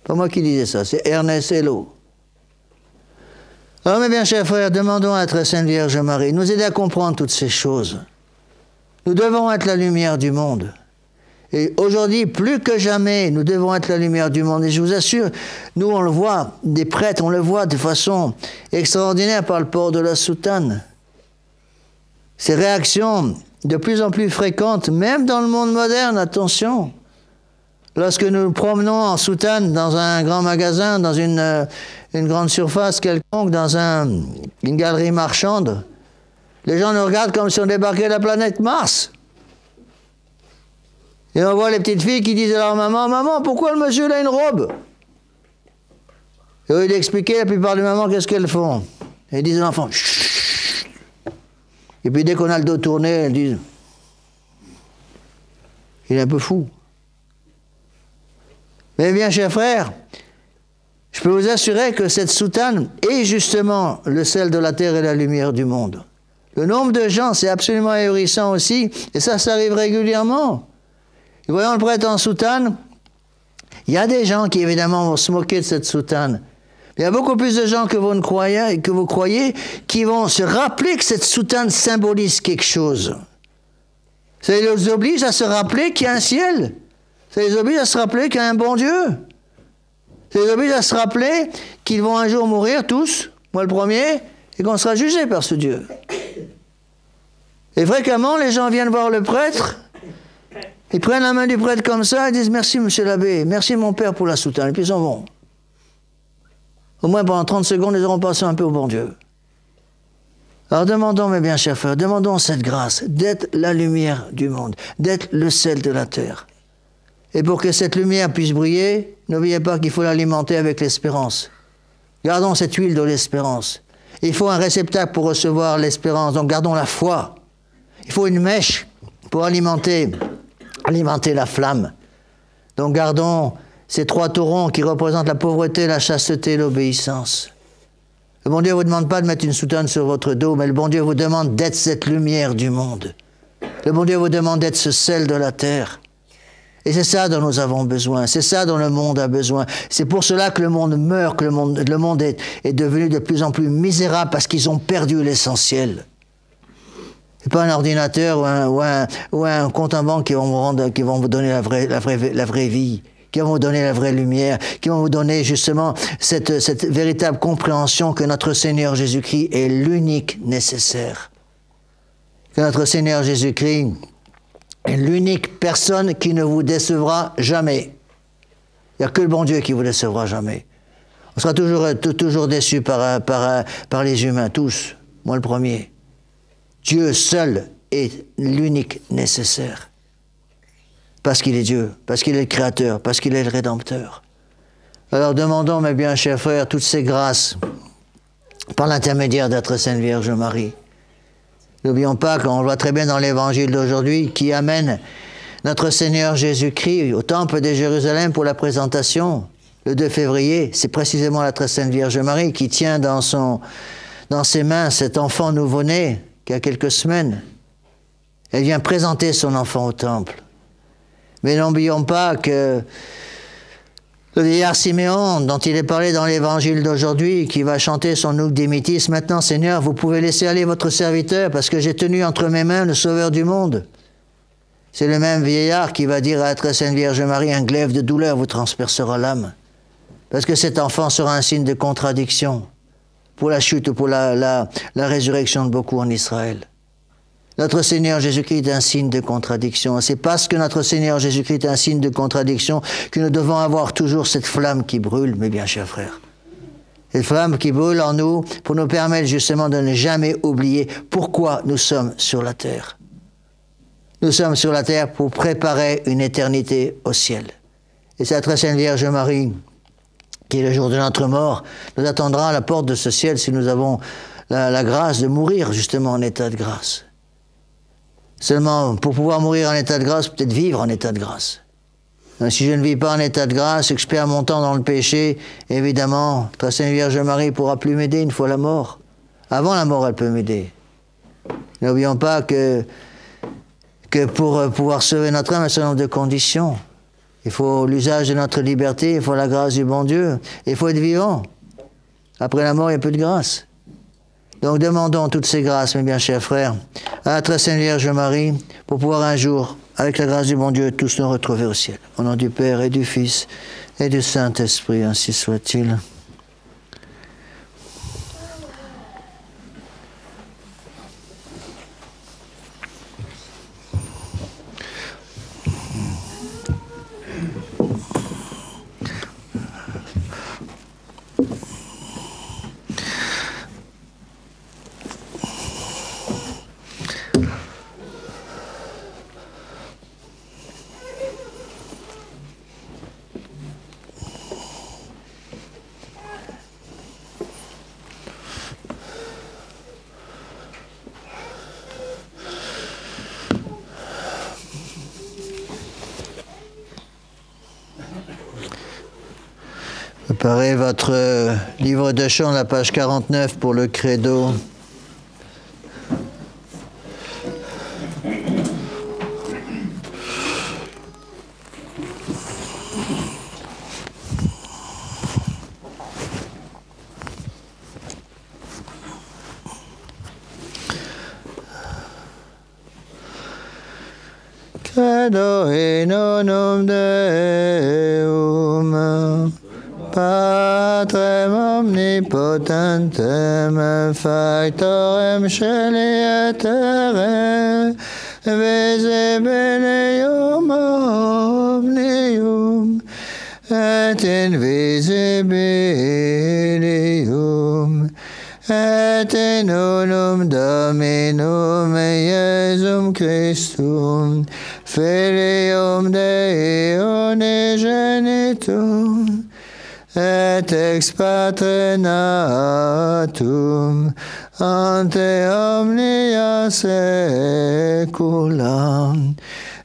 Pas moi qui disais ça, c'est Ernest Hello. Alors, mes bien chers frères, demandons à notre Sainte Vierge Marie de nous aider à comprendre toutes ces choses. Nous devons être la lumière du monde. Et aujourd'hui, plus que jamais, nous devons être la lumière du monde. Et je vous assure, nous, on le voit, des prêtres, on le voit de façon extraordinaire par le port de la soutane. Ces réactions de plus en plus fréquentes, même dans le monde moderne, attention. Lorsque nous nous promenons en soutane dans un grand magasin, dans une grande surface quelconque, dans une galerie marchande, les gens nous regardent comme si on débarquait de la planète Mars. Et on voit les petites filles qui disent à leur maman, « Maman, pourquoi le monsieur il a une robe ?» Et au lieu d'expliquer, la plupart des mamans, qu'est-ce qu'elles font? Et ils disent à l'enfant, « Chut !» Et puis dès qu'on a le dos tourné, elles disent, « Il est un peu fou. » Mais bien, chers frères, je peux vous assurer que cette soutane est justement le sel de la terre et la lumière du monde. Le nombre de gens, c'est absolument ahurissant aussi, et ça arrive régulièrement. Et voyons le prêtre en soutane, il y a des gens qui évidemment vont se moquer de cette soutane. Il y a beaucoup plus de gens que vous croyez qui vont se rappeler que cette soutane symbolise quelque chose. Ça les oblige à se rappeler qu'il y a un ciel. Ça les oblige à se rappeler qu'il y a un bon Dieu. Ça les oblige à se rappeler qu'ils vont un jour mourir tous, moi le premier, et qu'on sera jugé par ce Dieu. Et fréquemment, les gens viennent voir le prêtre, ils prennent la main du prêtre comme ça, et disent « Merci, monsieur l'abbé, merci mon père pour la soutane », et puis ils s'en vont. Au moins pendant 30 secondes, ils auront passé un peu au bon Dieu. Alors demandons, mes bien chers frères, demandons cette grâce d'être la lumière du monde, d'être le sel de la terre. Et pour que cette lumière puisse briller, n'oubliez pas qu'il faut l'alimenter avec l'espérance. Gardons cette huile de l'espérance. Il faut un réceptacle pour recevoir l'espérance, donc gardons la foi. Il faut une mèche pour alimenter la flamme. Donc gardons ces 3 taurons qui représentent la pauvreté, la chasteté et l'obéissance. Le bon Dieu ne vous demande pas de mettre une soutane sur votre dos, mais le bon Dieu vous demande d'être cette lumière du monde. Le bon Dieu vous demande d'être ce sel de la terre. Et c'est ça dont nous avons besoin, c'est ça dont le monde a besoin. C'est pour cela que le monde meurt, que le monde est devenu de plus en plus misérable, parce qu'ils ont perdu l'essentiel. C'est pas un ordinateur ou un compte en banque qui vont vous donner la vraie vie, qui vont vous donner la vraie lumière, qui vont vous donner justement cette véritable compréhension que notre Seigneur Jésus-Christ est l'unique nécessaire. Que notre Seigneur Jésus-Christ est l'unique personne qui ne vous décevra jamais. Il n'y a que le bon Dieu qui vous décevra jamais. On sera toujours déçus par les humains, tous, moi le premier. Dieu seul est l'unique nécessaire. Parce qu'il est Dieu, parce qu'il est le Créateur, parce qu'il est le Rédempteur. Alors demandons, mes bien chers frères, toutes ces grâces par l'intermédiaire de notre Sainte Vierge Marie. N'oublions pas qu'on voit très bien dans l'évangile d'aujourd'hui qui amène notre Seigneur Jésus-Christ au temple de Jérusalem pour la présentation le 2 février. C'est précisément la très Sainte Vierge Marie qui tient dans ses mains cet enfant nouveau-né qui a quelques semaines. Elle vient présenter son enfant au temple. Mais n'oublions pas que le vieillard Siméon, dont il est parlé dans l'évangile d'aujourd'hui, qui va chanter son Nunc Dimittis, maintenant, Seigneur, vous pouvez laisser aller votre serviteur, parce que j'ai tenu entre mes mains le Sauveur du monde. C'est le même vieillard qui va dire à la très Sainte Vierge Marie, un glaive de douleur vous transpercera l'âme. Parce que cet enfant sera un signe de contradiction pour la chute ou pour la résurrection de beaucoup en Israël. Notre Seigneur Jésus-Christ est un signe de contradiction. C'est parce que notre Seigneur Jésus-Christ est un signe de contradiction que nous devons avoir toujours cette flamme qui brûle, mes bien chers frères. Cette flamme qui brûle en nous pour nous permettre justement de ne jamais oublier pourquoi nous sommes sur la terre. Nous sommes sur la terre pour préparer une éternité au ciel. Et c'est la très Sainte Vierge Marie qui est le jour de notre mort, nous attendra à la porte de ce ciel si nous avons la grâce de mourir justement en état de grâce. Seulement, pour pouvoir mourir en état de grâce, peut-être vivre en état de grâce. Si je ne vis pas en état de grâce, et que je perds mon temps dans le péché, évidemment, la Sainte Vierge Marie ne pourra plus m'aider une fois la mort. Avant la mort, elle peut m'aider. N'oublions pas que pour pouvoir sauver notre âme, il y a un certain nombre de conditions. Il faut l'usage de notre liberté, il faut la grâce du bon Dieu, il faut être vivant. Après la mort, il y a peu de grâce. Donc demandons toutes ces grâces, mes bien chers frères, à la très Sainte Vierge Marie, pour pouvoir un jour, avec la grâce du bon Dieu, tous nous retrouver au ciel. Au nom du Père et du Fils et du Saint-Esprit, ainsi soit-il. Préparez votre livre de chant, la page 49 pour le credo. Credo in unum Deum, Patrem omnipotentem, factorem celi et terrae, visibilium omnium, et invisibilium, et in unum Dominum Iesum Christum, Filium Dei unigenitum, et ex Patre natum, ante omnia saecula,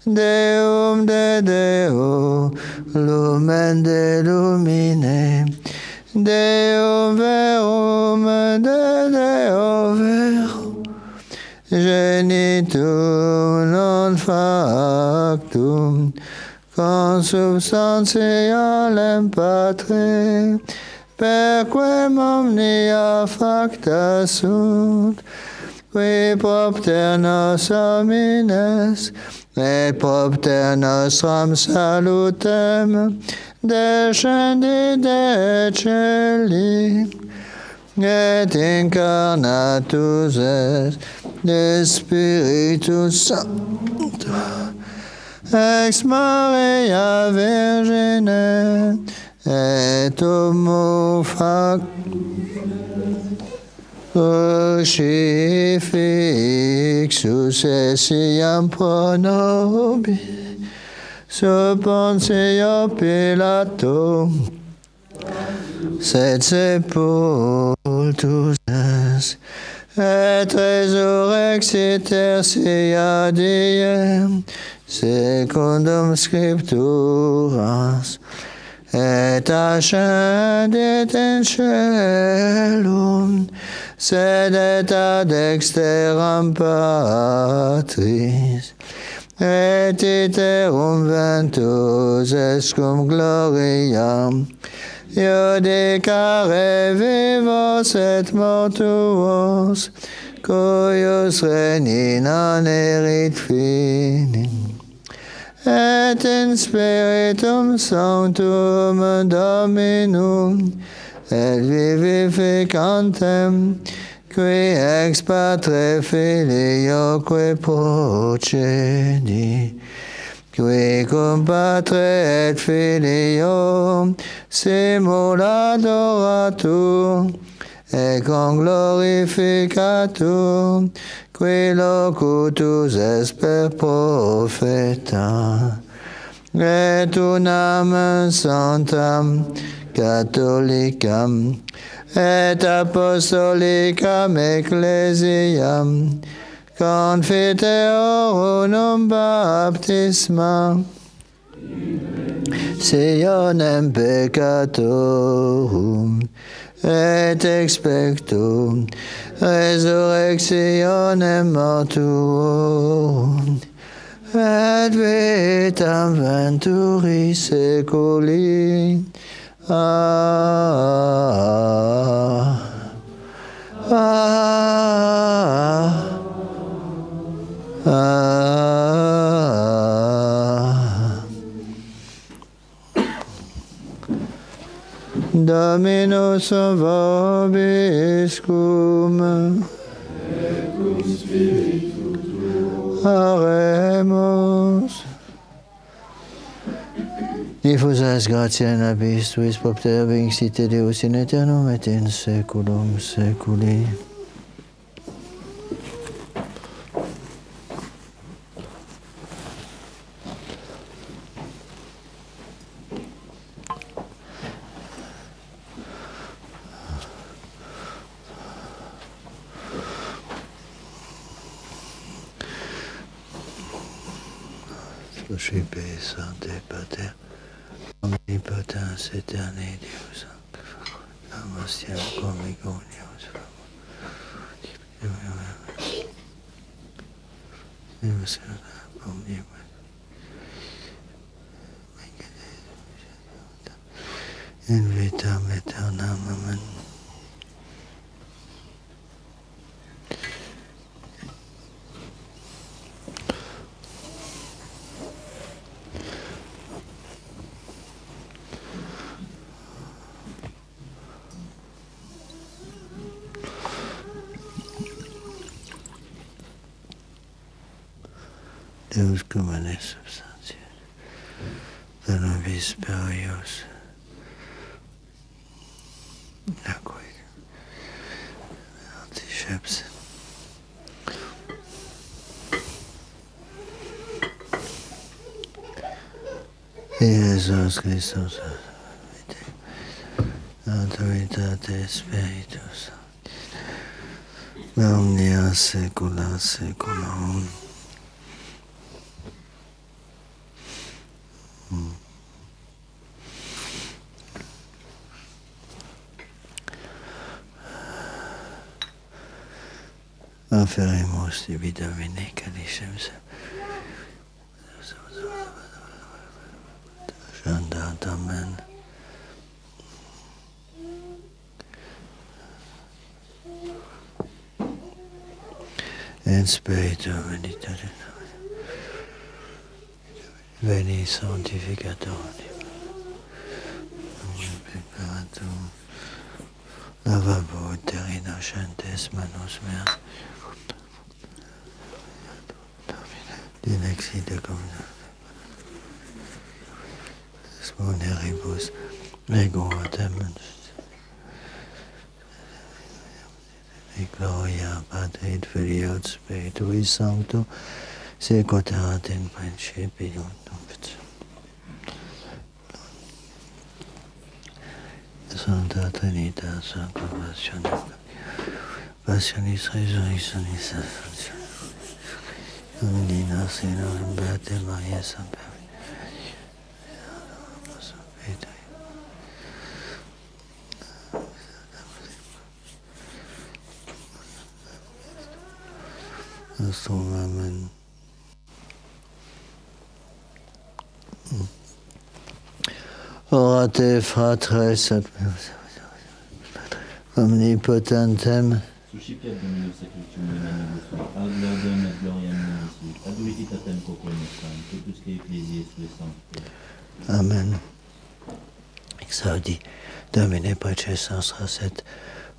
Deum de Deo, lumen de lumine, Deum verum de Deo verum, genitum non factum, consubstantialem Patre, perquem omnia facta sunt, qui propter nos homines, et propter nostram salutem, descendi de celi, et incarnatus est de Spiritus Sancto, ex Maria Virgine, et homo factus crucifixus essiam pro nobis, sub Pontio Pilato, sed sepultus est, et resurrexit tertia diem, secundum Scripturas, et ascendit in caelum, sedet ad dexteram Patris, et iterum ventus est cum gloriam, iudicare vivos et mortuos, cuius regni non erit fini, et in Spiritum Sanctum Dominum, et vivificantem, qui ex Patre Filioque procedi, qui cum Patre et Filio simula adoratur, et con glorificatur, qui locutus est per profeta, et unam sanctam catholicam, et apostolicam ecclesiam, confiteor unum baptisma, sionem peccatorum, et expecto resurrectionem mortuorum, et vitam venturi seculi. Dominus vobiscum, et cum spiritu tuo. Oremus. Diffusas gratiae nobis tuis propter vincite Deus in aeternum et in saeculum saeculi. Principe Sancte Pater, omnipotens aeterni Deus, namastiam comigonius, in vitam aeternam. Amen. Deus cum ane substantiae, da nobis sperios, acque anticepsen. Jesus Christus, autoritate Spiritus, omnia saecula saeculorum. Offeremus tibi Domine calicem Shandat. Amen. In Spiritu Venitore, veni sanctificatori, peccatum, lavabo terina chantes manus meas, Dilexide Sponeribus ego atemus et gloria Patri et Filii et Spiritui Sancto sicut erat in principio et Sancta Trinitas Sancta Passionis Resurrectionis Ascensionis Domini Sino Beate Maria Sancta Amen. Orate fratres omnipotentem Suscipiat Dominus sacrificium animus, ad laudem et gloriam Domini, ad utilitatem populi nostram, totusque ecclesiae sue sancte. Amen. Exaudi Domine preces nostras et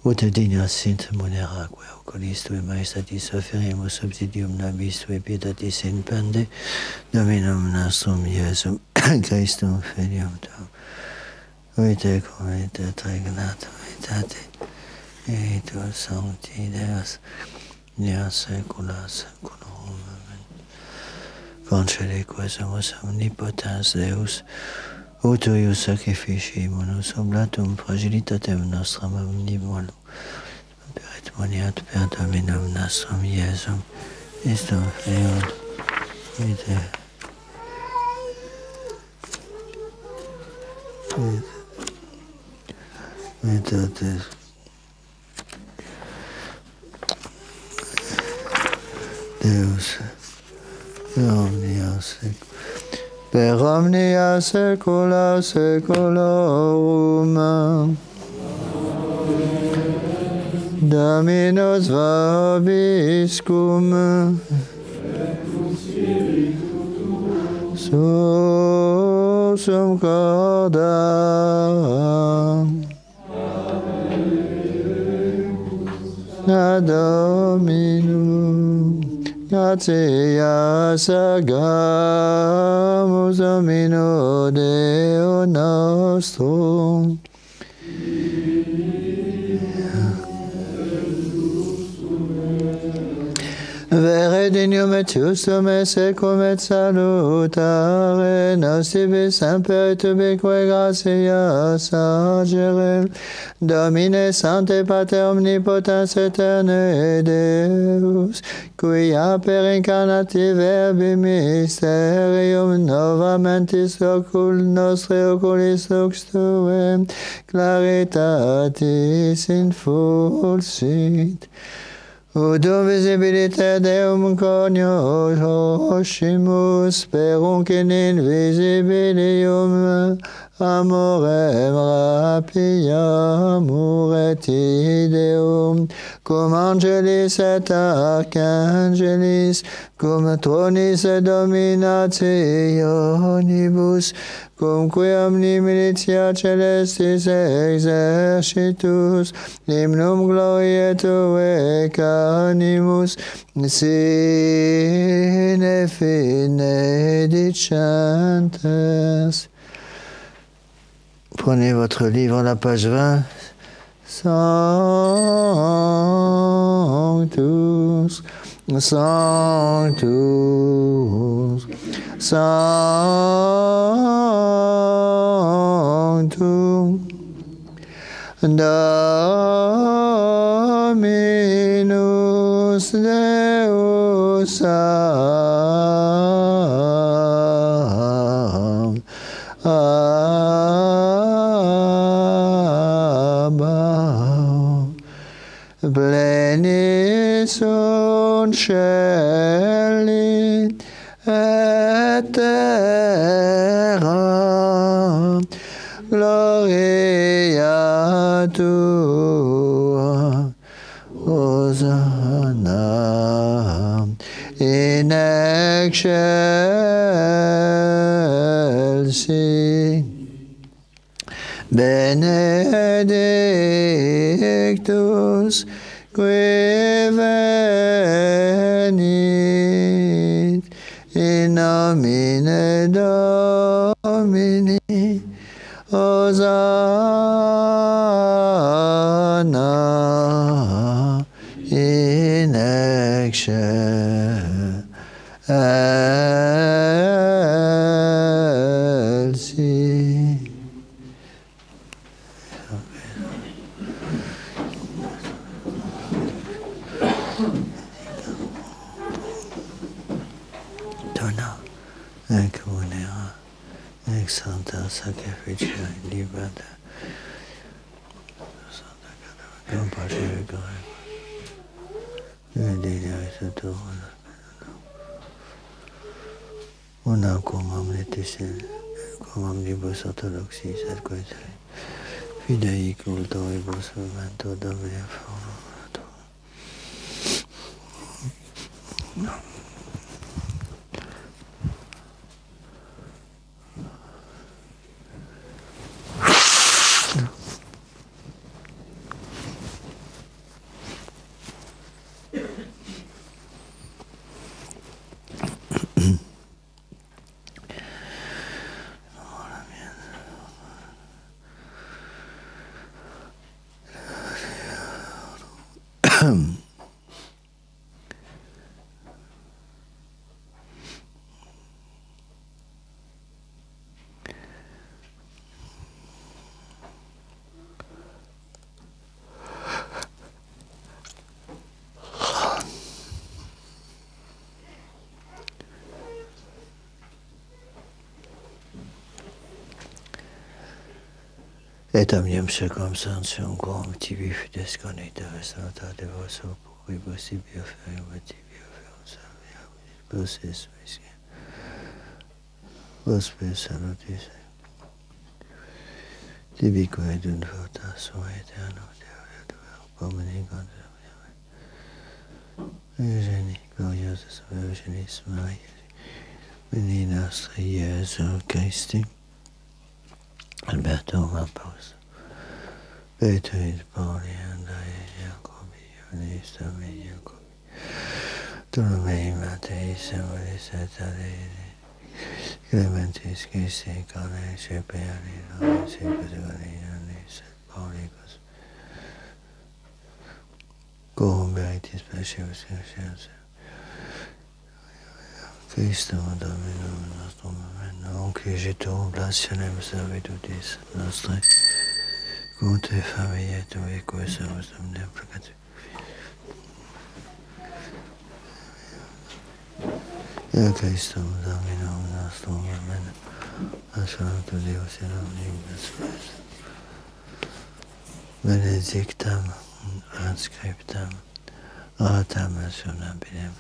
ut dignas sint muneraque oculis tui maestatis offeremus subsidium nobis tui pietatis in pende Dominum nostrum Iesum Christum Filium tuum, vitae cum et regnat veritate Spiritus Sancti Deus nia saecula saeculorum. Amen. Concede quesumus omnipotens Deus, ut eius sacrificimus oblatum fragilitatem nostram omnivolo, per etmoniat per Dominum nostrum Iesum, istum Fiat, Metotes Deus per omnia saecula saeculorum. Dominus vobiscum, sursum corda, ad Dominum, gratias agamus Domino Deo nostrum. Vere dignum et justum et secum et salutare nostibus semper et ubique gratias agere. Domine Sancte Pater omnipotens aeterne Deus, quia per incarnati verbi mysterium novamentis nostri oculis lux tuae claritatis infulsit. Udum visibiliter Deum cognoscimus, perunc in invisibilium amorem rapiamur et ideum, cum angelis et archangelis, cum tronis et dominationibus, cum qui omni militia celestis exercitus, hymnum gloriae Tuae canimus, sine fine dicentes. Prenez votre livre à la page 20. Sanctus, Sanctus, Sanctus, Dominus Deus Plenis sunt celi et terra, gloria tua, Hosanna in excelsis, benedictus qui venit in nomine Domini, Hosanna in excelsis. Dona et munera ex sancta sacrificia in liberta Santa Catherine compassion grave et tout una cum omnitis cum omnibus orthodoxis et quae fidei cultoribus memento Domini formato. et omnium circumstantium quam tibi fides connectavis notate vos oporibus tibi offerim tibi offerum salviam vos es misque vos per salutis tibi quae dunt votas sum aeterno pomeni contra Eugenie, gloriosus Virginis Maria, Veni nostri Iesu Christi, Alberto Apostol, Betuit Pauli, Andrei, Jacobi, Ioannis, Domi, Jacobi, Ptolomei, Mattei, Samuelis, et Alei, Clementis, Christi, Cornelius, Cipriani, Lorenz, Categori, Ioannis, et Paulicus, Quorum veritis Pacius, Christum Dominum nostrum, amen. Nunc igitur blacionem servitutis nostrae, cum te familiae Tui, quae servus Domini imprecatur. Christum Dominum nostrum, amen. Sanctus Deus in omnibus res. Benedictam adscriptam autem sunabinem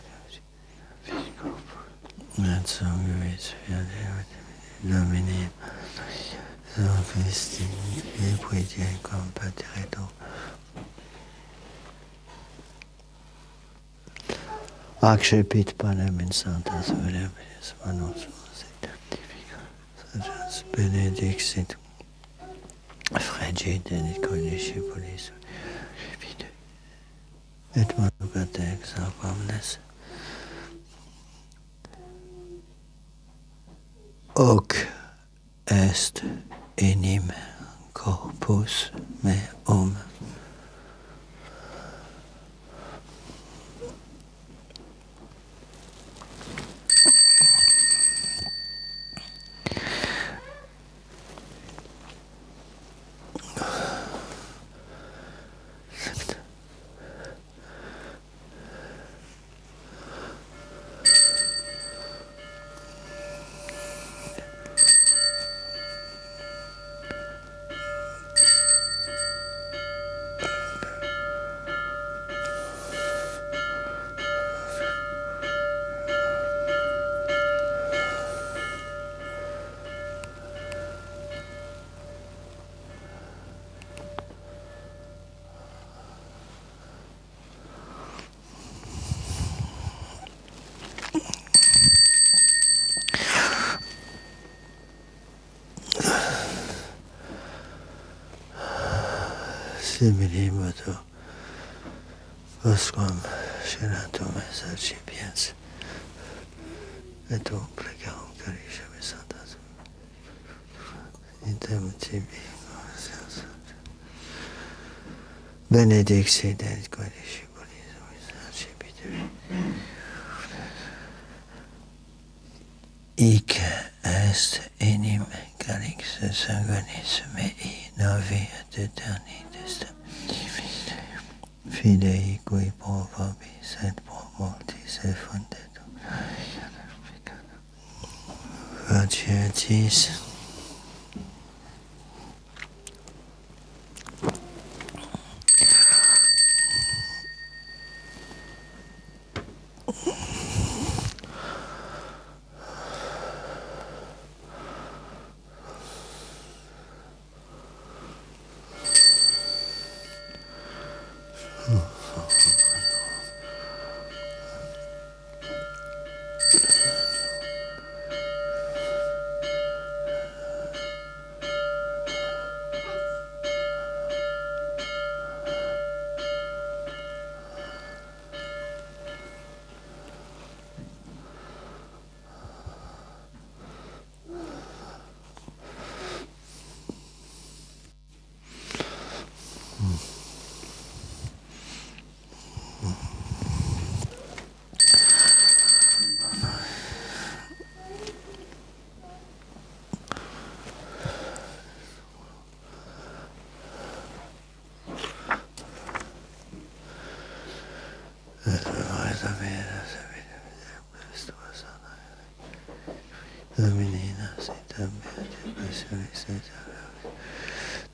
et sanguis Domini San Christi et pritie cum pateretur accepit panem in sanctas verbis manus sanctus benedixit frigid et condiscipulis et manucate ex omnes hoc est enim corpus meum simili modo vosquam scenatum exercipiens et om plegarum carissime santas intem tibi benedixit et quodiscipulis exercipite hic est enim calix sanguinis mei novi et aeterni Fidei cui pro vobis et pro multis effundetur facietis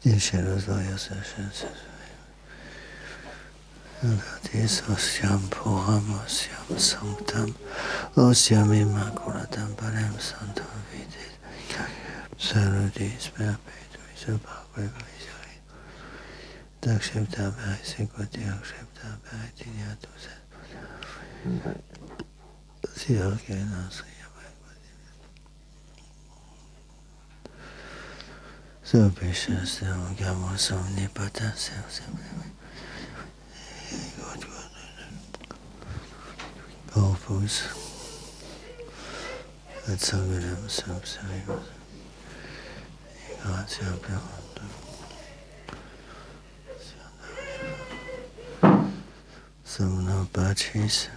Discelos glorious ascensus. Laudis ostiam puram, ostiam sanctam, ostiam immaculatam parem santam vidis. Saludis perpetuis apaqui miseri. D'accepta per sequoti, accepta per tiniatus et Sior che nostri Superstitious, Gamos omnipotens, Corpus, et sanguinem subserimus, gratia peruntum, Sumno Pacis,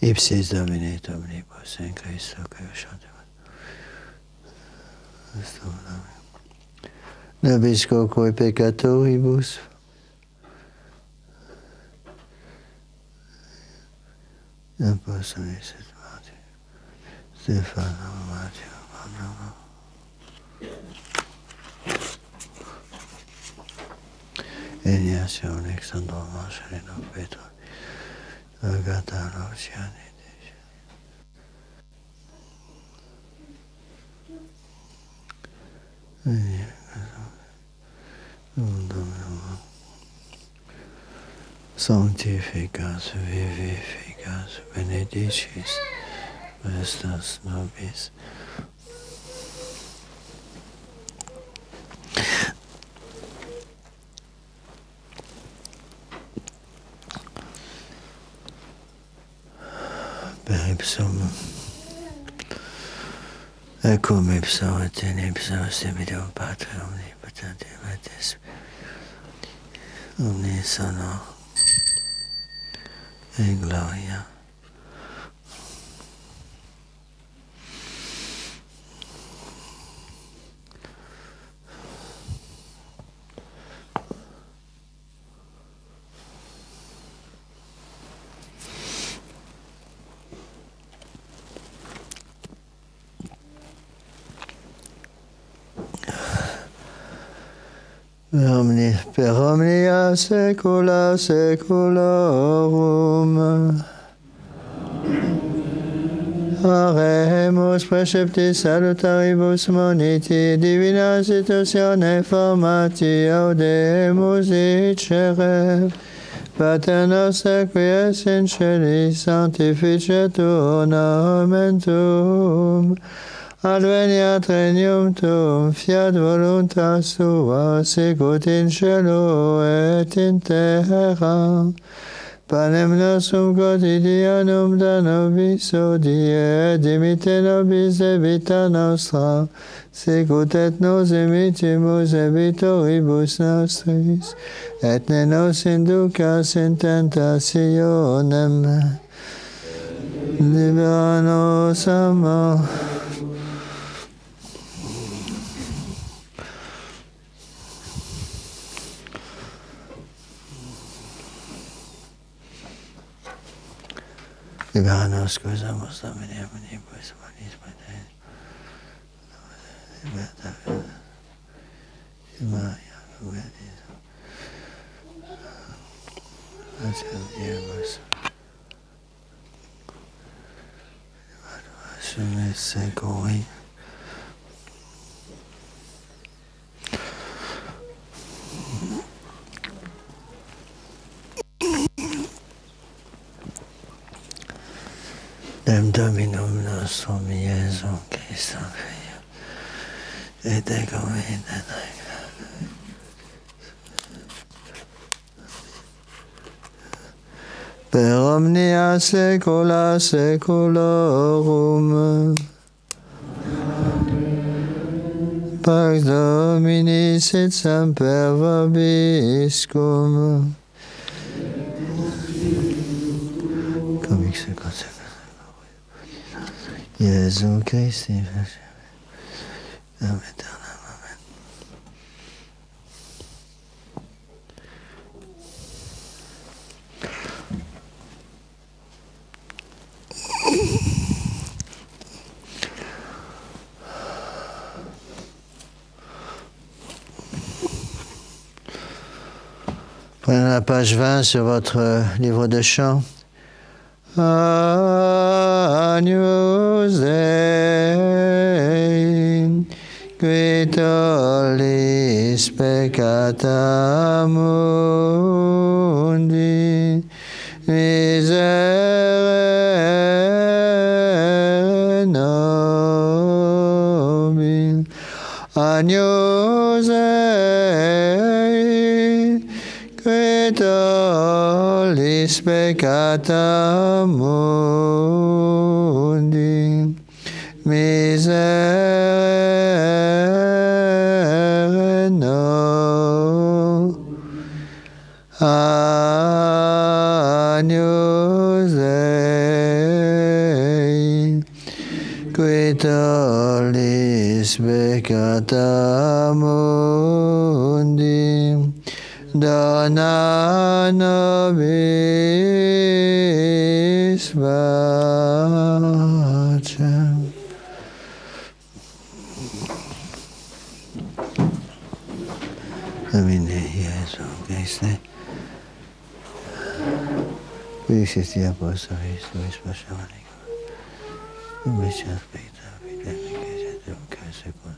Ipsis Domine omnibus in Christo Cruciatus. Nobisco coi peccatoribus. Apostoli et martyrs. Stefano Matteo Abramo. Ignacio Alexandro Marcelino Petro. Agata Luciani. Sanctificas, vivificas, benedicis, restas nobis. Per ipsum, cum ipso et in ipso semideum Patre omnipotente et omnis honor et gloria. Per omnia saecula saeculorum. Haremus preceptis salutaribus moniti, divina situatione formati audemus dicere. Pater noster qui es in celis, sanctificetur nomen tuum. Adveniat regnum tuum, fiat voluntas tua, sicut in cielo et in terra. Panem nostrum quotidianum da nobis hodie, et dimitte nobis debita nostra, sicut et nos dimittimus debitoribus nostris, et ne nos inducas in tentationem, libera nos a mort. Liberanos causamus Domini omnibus malis pater. Maria, Luedis. Ascendiemus. Sumes secoi. Dem Dominum nostrum Iesum Christum Fium, Ete come per omnia saecula saeculorum. Pax Domini sit semper vobiscum. Comme se Jésus Christ, Amen. Prenez la page 20 sur votre livre de chant. Agnus Dei, qui tollis peccata mundi, miserere nobis. Agnus Dei, qui tollis peccata mundi, miserere nobis. Agnus Dei, qui tollis peccata mundi, dona nobis pacem. Domine Iesu Christe, qui sisti apostolis tuis passionis, invece aspetta epidemica seduca secula,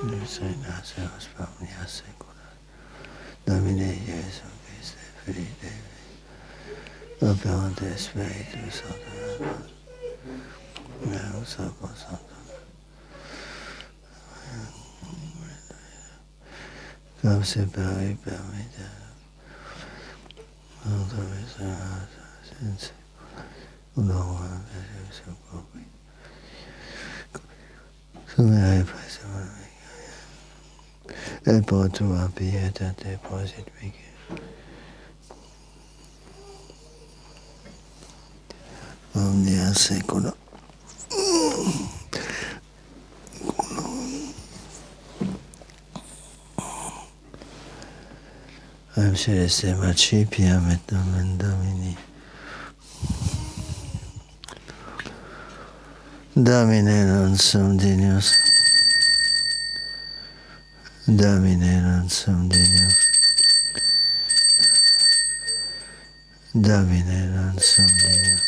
nostra naseos omnia secula. Domine Iesu Christe, Filii Dei, operante Spiritus Sancto, Deus Abba Sancto, comme c'est Père permette, notre message, c'est nous avons un péché sur le sommet précisément, et pour toi, piété, déposit, omnia saecula. Celeste Macipia et Nomen Domini. Domine non sum Deus. Domine non sum Deus. Domine non sum Deus.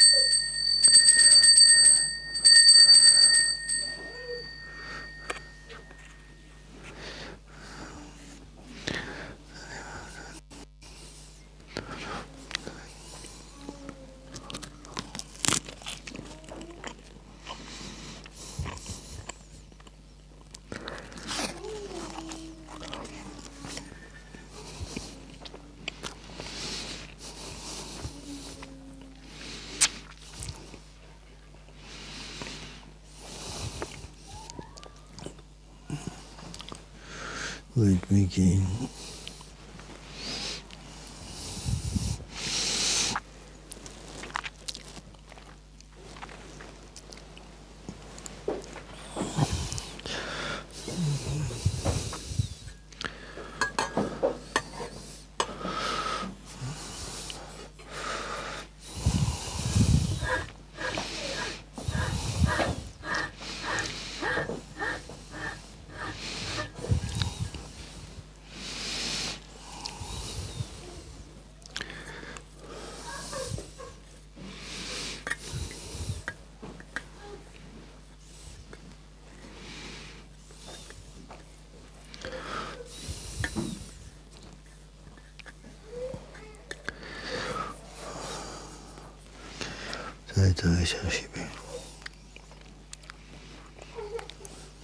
We begin.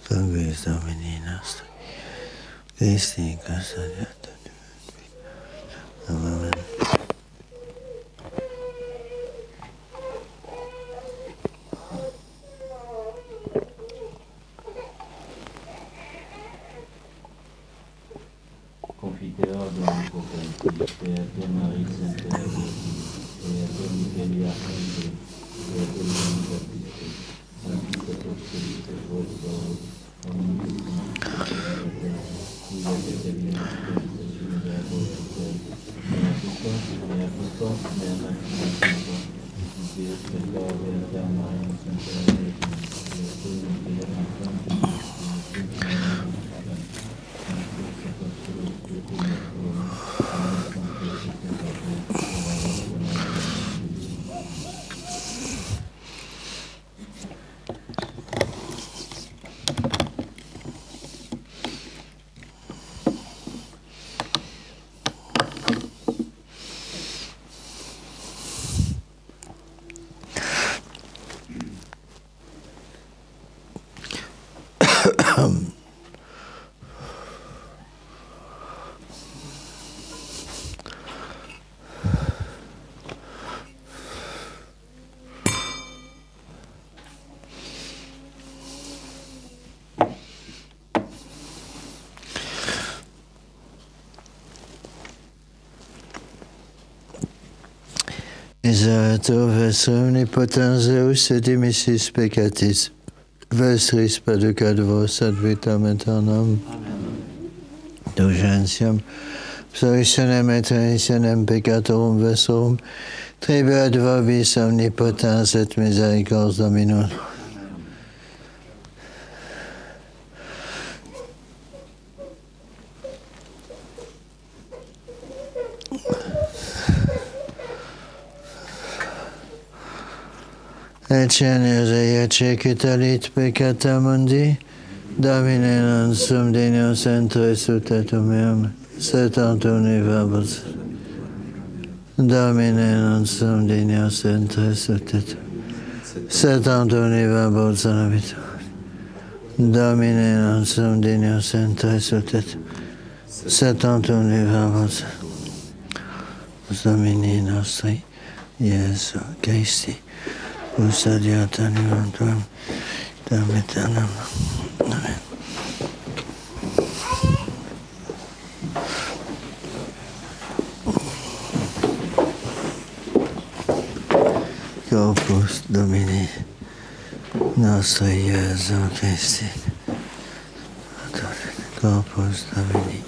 Congress Domini nostri, Christi Custodiata. Amen. Confiteor Dominico Père Marie Sainte-Père, et Dominique Archange, et Dominique Baptiste, Sanctificator Spiritus Vox, Misericor vestri omnipotens Deus et dimissis peccatis, vestris paducat vos ad vitam aeternam. Indulgentiam, absolutionem et remissionem peccatorum vessorum, tribuat vobis omnipotens et misericors Dominum. Ecce executalit peccata mundi, Domine non sum dignus entre sutetum meum, sed Antoni verbus. Domine non sum dignus entre sutetum, sed Antoni verbus anabit. Domine non sum dignus entre sutetum, sed Antoni verbus. Domini nostri, Iesu Christi, Custodiat animam tuam, damit anam. Amen. Corpus Domini nostri Iesu Christi. Corpus Domini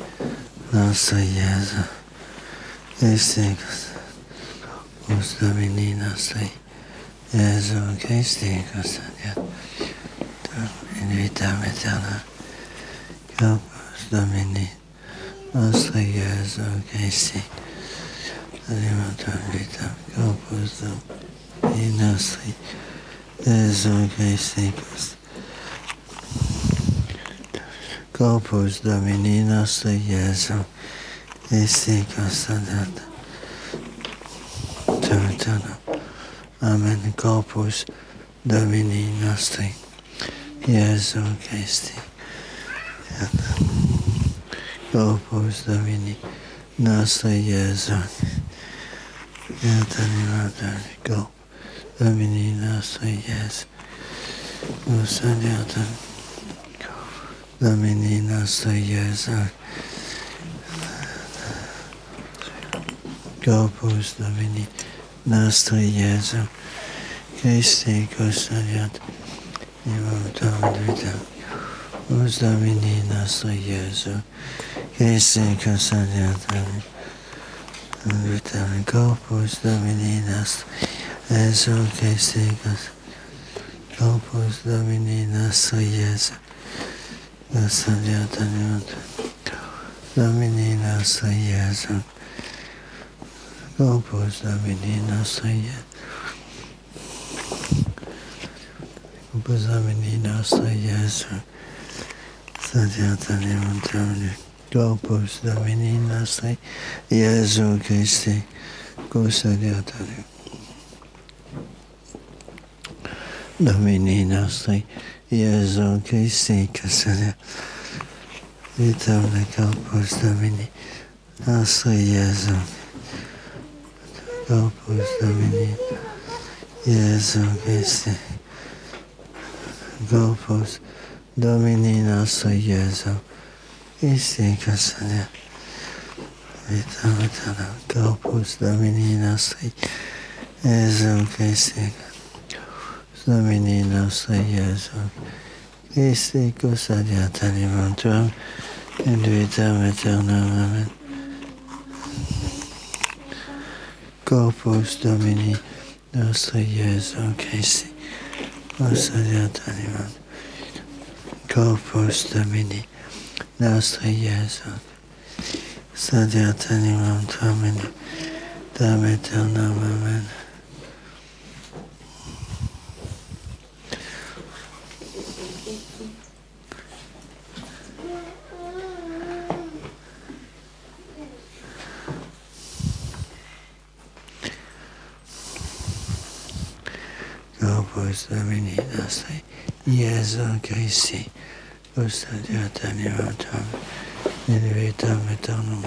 nostri Iesu Christi. Corpus Domini nostri Iesu Christi custodiat in vitam aeterna. Corpus Domini nostri Iesu Christi animatum vitam. Corpus Domini nostri Iesu Christi Corpus Domini nostri Iesu Christi custodiat aeternam. Amen. Corpus Domini nostri Iesu Christi. Corpus Domini nostri Iesu. Corpus Domini nostri Iesu. Custodiatum. Domini nostri Iesu. Corpus Domini nostri Iesu Christi custodiat imam tuam vitam. Corpus Domini nostri Iesu Christi custodiat vitam. Corpus Domini nostri Iesu Christi custodiat. Corpus Domini nostri Iesu custodiat animam tuam. Domini nostri Iesu. Corpus Domini nostri Iesu. Corpus Domini nostri Iesu. Custodiat animam tuam. Corpus Domini nostri Iesu Christi. Custodiat animam. Domini nostri, Gesù Christi, Casadia, vitam corpus Domini, nostri Gesù, corpus Domini, Gesù Christi, corpus Domini nostri Gesù Christi, Casadia, vitam corpus Domini nostri, Gesù Christi, Domini nostri Gesù Christi, custodiat animam tuam, in vitam aeternam. Amen. Corpus Domini nostri Gesù Christi, custodiat animam. Corpus Domini nostri Gesù, custodiat animam tuam, in vitam aeternam. Amen. Corpus Domini nostri, Gesù Christi, custodiat animam tuam, in vitam aeternam.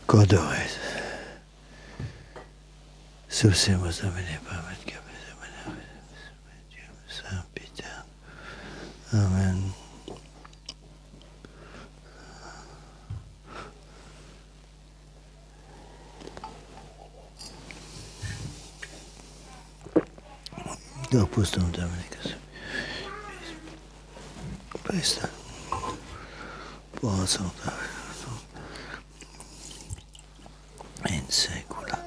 Codois. Susimus Domine Pamet Capes Sancta. Amen. Corpus Domini Christi, Posso in secula.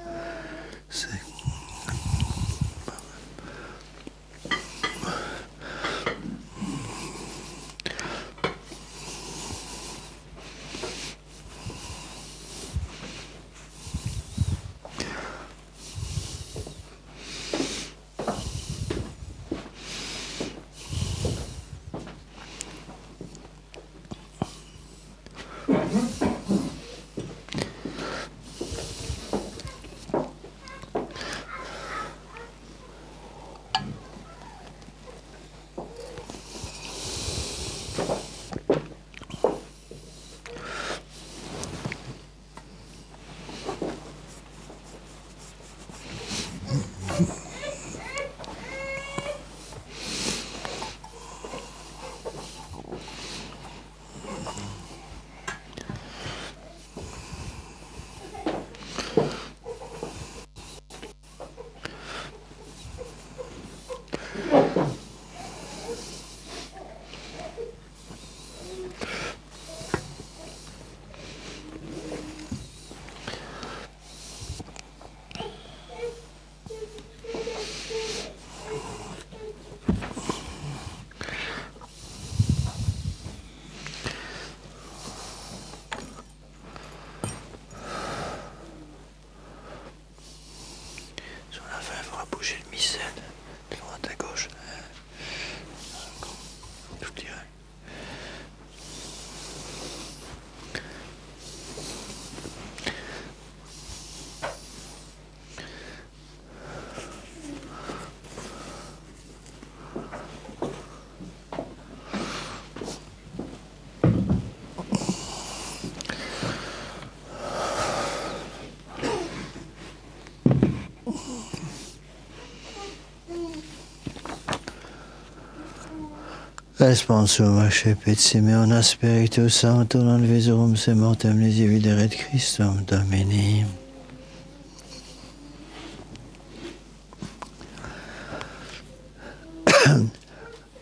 Responsum accepit Simeon Spiritus Sanctum non visorum se mortem lesi videret Christum Domini.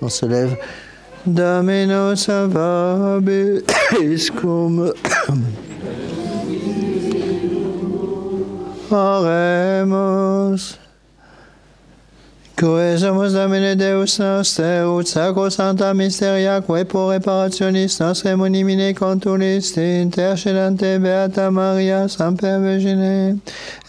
On se lève. Dominus vobiscum. Oremus. Quesumus Domine Deus noster, ut sacrosanta mysteria, quae pro reparationis nostre munimine contulisti, intercedante Beata Maria, Semper Virgine,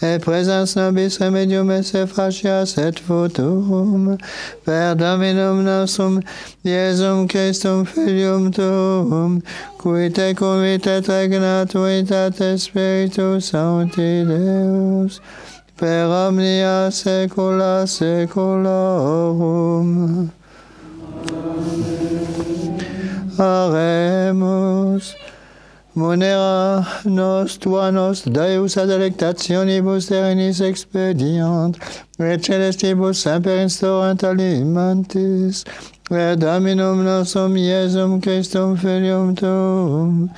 et presens nobis remedium esse facias et futurum, per Dominum nostrum, Iesum Christum Filium Tuum, qui te convit et regnat unitate Spiritus Sancti Deus, per omnia saecula saeculorum. Oremus. Munera nos tuanos Deus ad delectationibus terrenis expedient, et celestibus semper instaurant alimentis, et Dominum nostrum Iesum Christum Filium Tuum,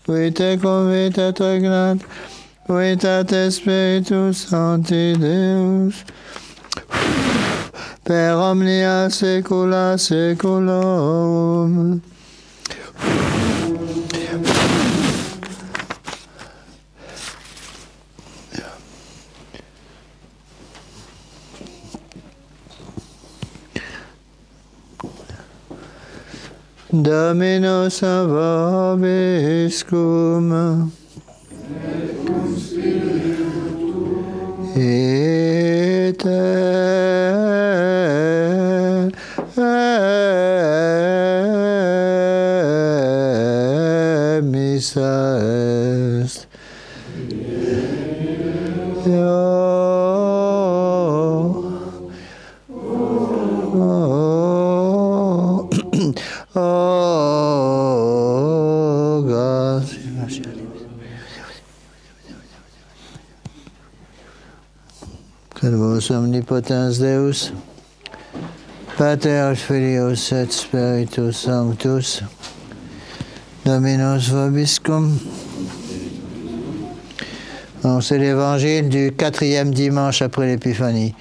qui te convit et regnat, unitate Spiritus Sancti Deus, per omnia saecula saeculorum. Dominus vobiscum. Et missa est. Salvos omnipotens Deus, Pater Filius et Spiritus Sanctus, Dominus vobiscum. C'est l'évangile du 4e dimanche après l'Épiphanie.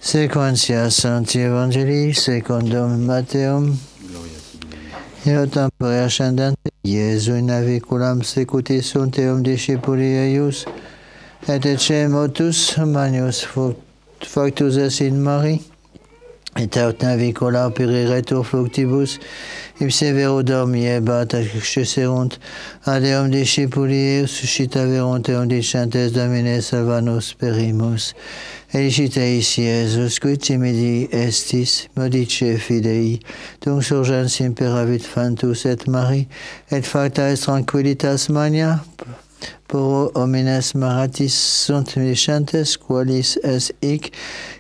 Sequentia Sancti Evangelii, secundum Matteum, eo tempore ascendente, Iesu naviculam secuti sunt eum discipuli eius, et ecce motus manius fructus est in Marie, et aut navicula periretur fluctibus, ipse vero dormiebat accesserunt ad eum discipuli eius suscitaverunt eum dicentes Domine salva nos perimus. Eliciteis Iesus, qui timidi estis, modice fidei, tunc surgens imperavit fantus et Marie, et facta est tranquillitas magna, por homines maratis sunt miscentes, qualis es hic,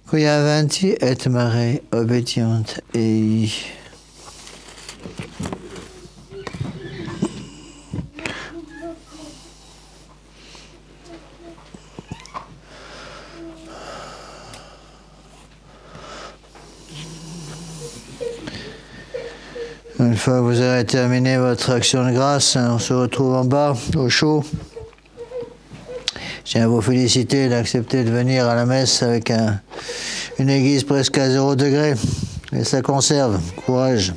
qui avanti et mare obediunt ei. Une fois que vous aurez terminé votre action de grâce, on se retrouve en bas, au chaud. Je tiens à vous féliciter d'accepter de venir à la messe avec une église presque à 0 degré. Et ça conserve. Courage.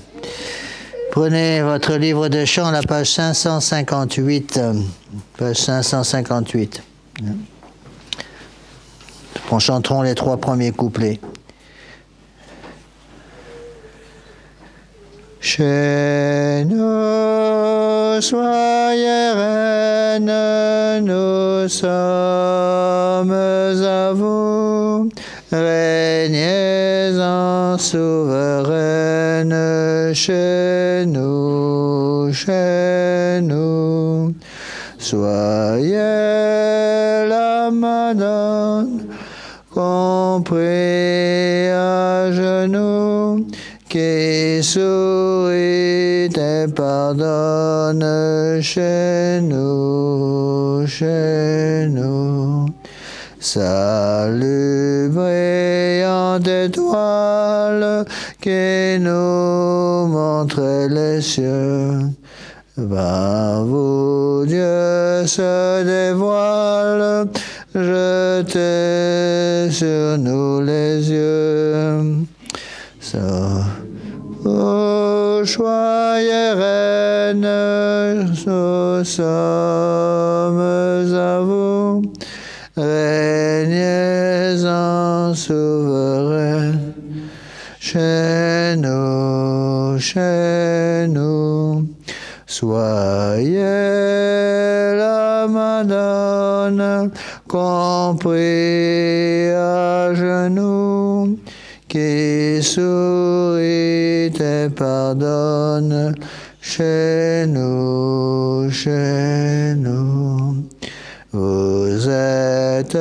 Prenez votre livre de chant, la page 558. Page 558. On chanteront les 3 premiers couplets. Chez nous, soyez reine, nous sommes à vous, régnez en souveraine chez nous, soyez la Madone, compris à genoux, qui sourit et pardonne chez nous. Salut, brillante étoile qui nous montre les cieux. Par vous, Dieu se dévoile, jetez sur nous les yeux. Ô joyeuse reine, nous sommes à vous, régnez en souveraine, chez nous, soyez la Madone, compris à genoux, qui sourit et pardonne, chez nous. Vous êtes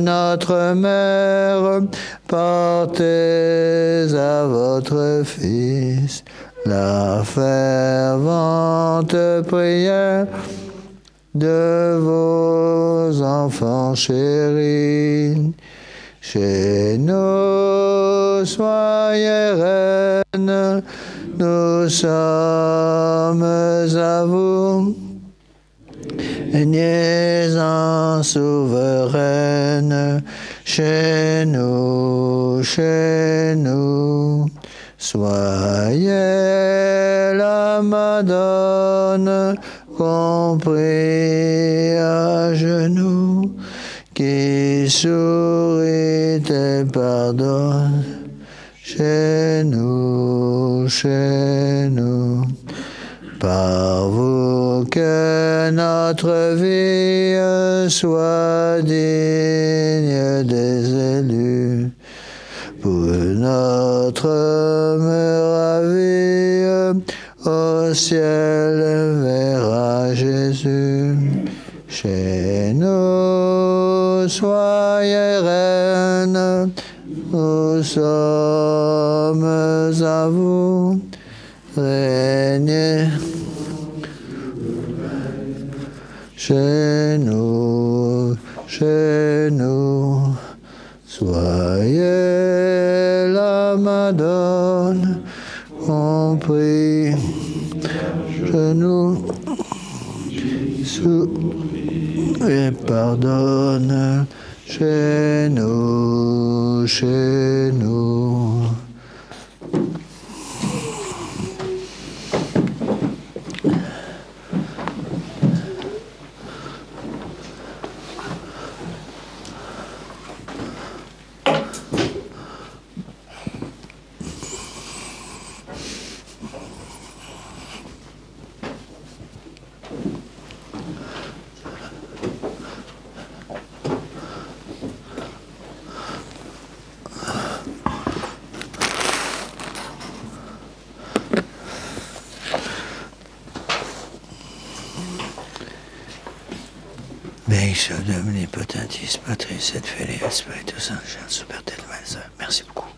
notre mère, portez à votre Fils la fervente prière de vos enfants chéris. Chez nous, soyez reine, nous sommes à vous. Régnez en souveraine, chez nous. Soyez la Madone, compris à genoux, qui sourit et pardonne, chez nous. Par vous que notre vie soit digne des élus, pour notre ravie au ciel verra Jésus. Chez nous, soyez reine, nous sommes à vous, régnez. Chez nous, soyez la Madone, compris, chez nous, et pardonne, chez nous. Benedictio Domini potentis Patris et Filii et Spiritus Sanctus, super tellement. Merci beaucoup.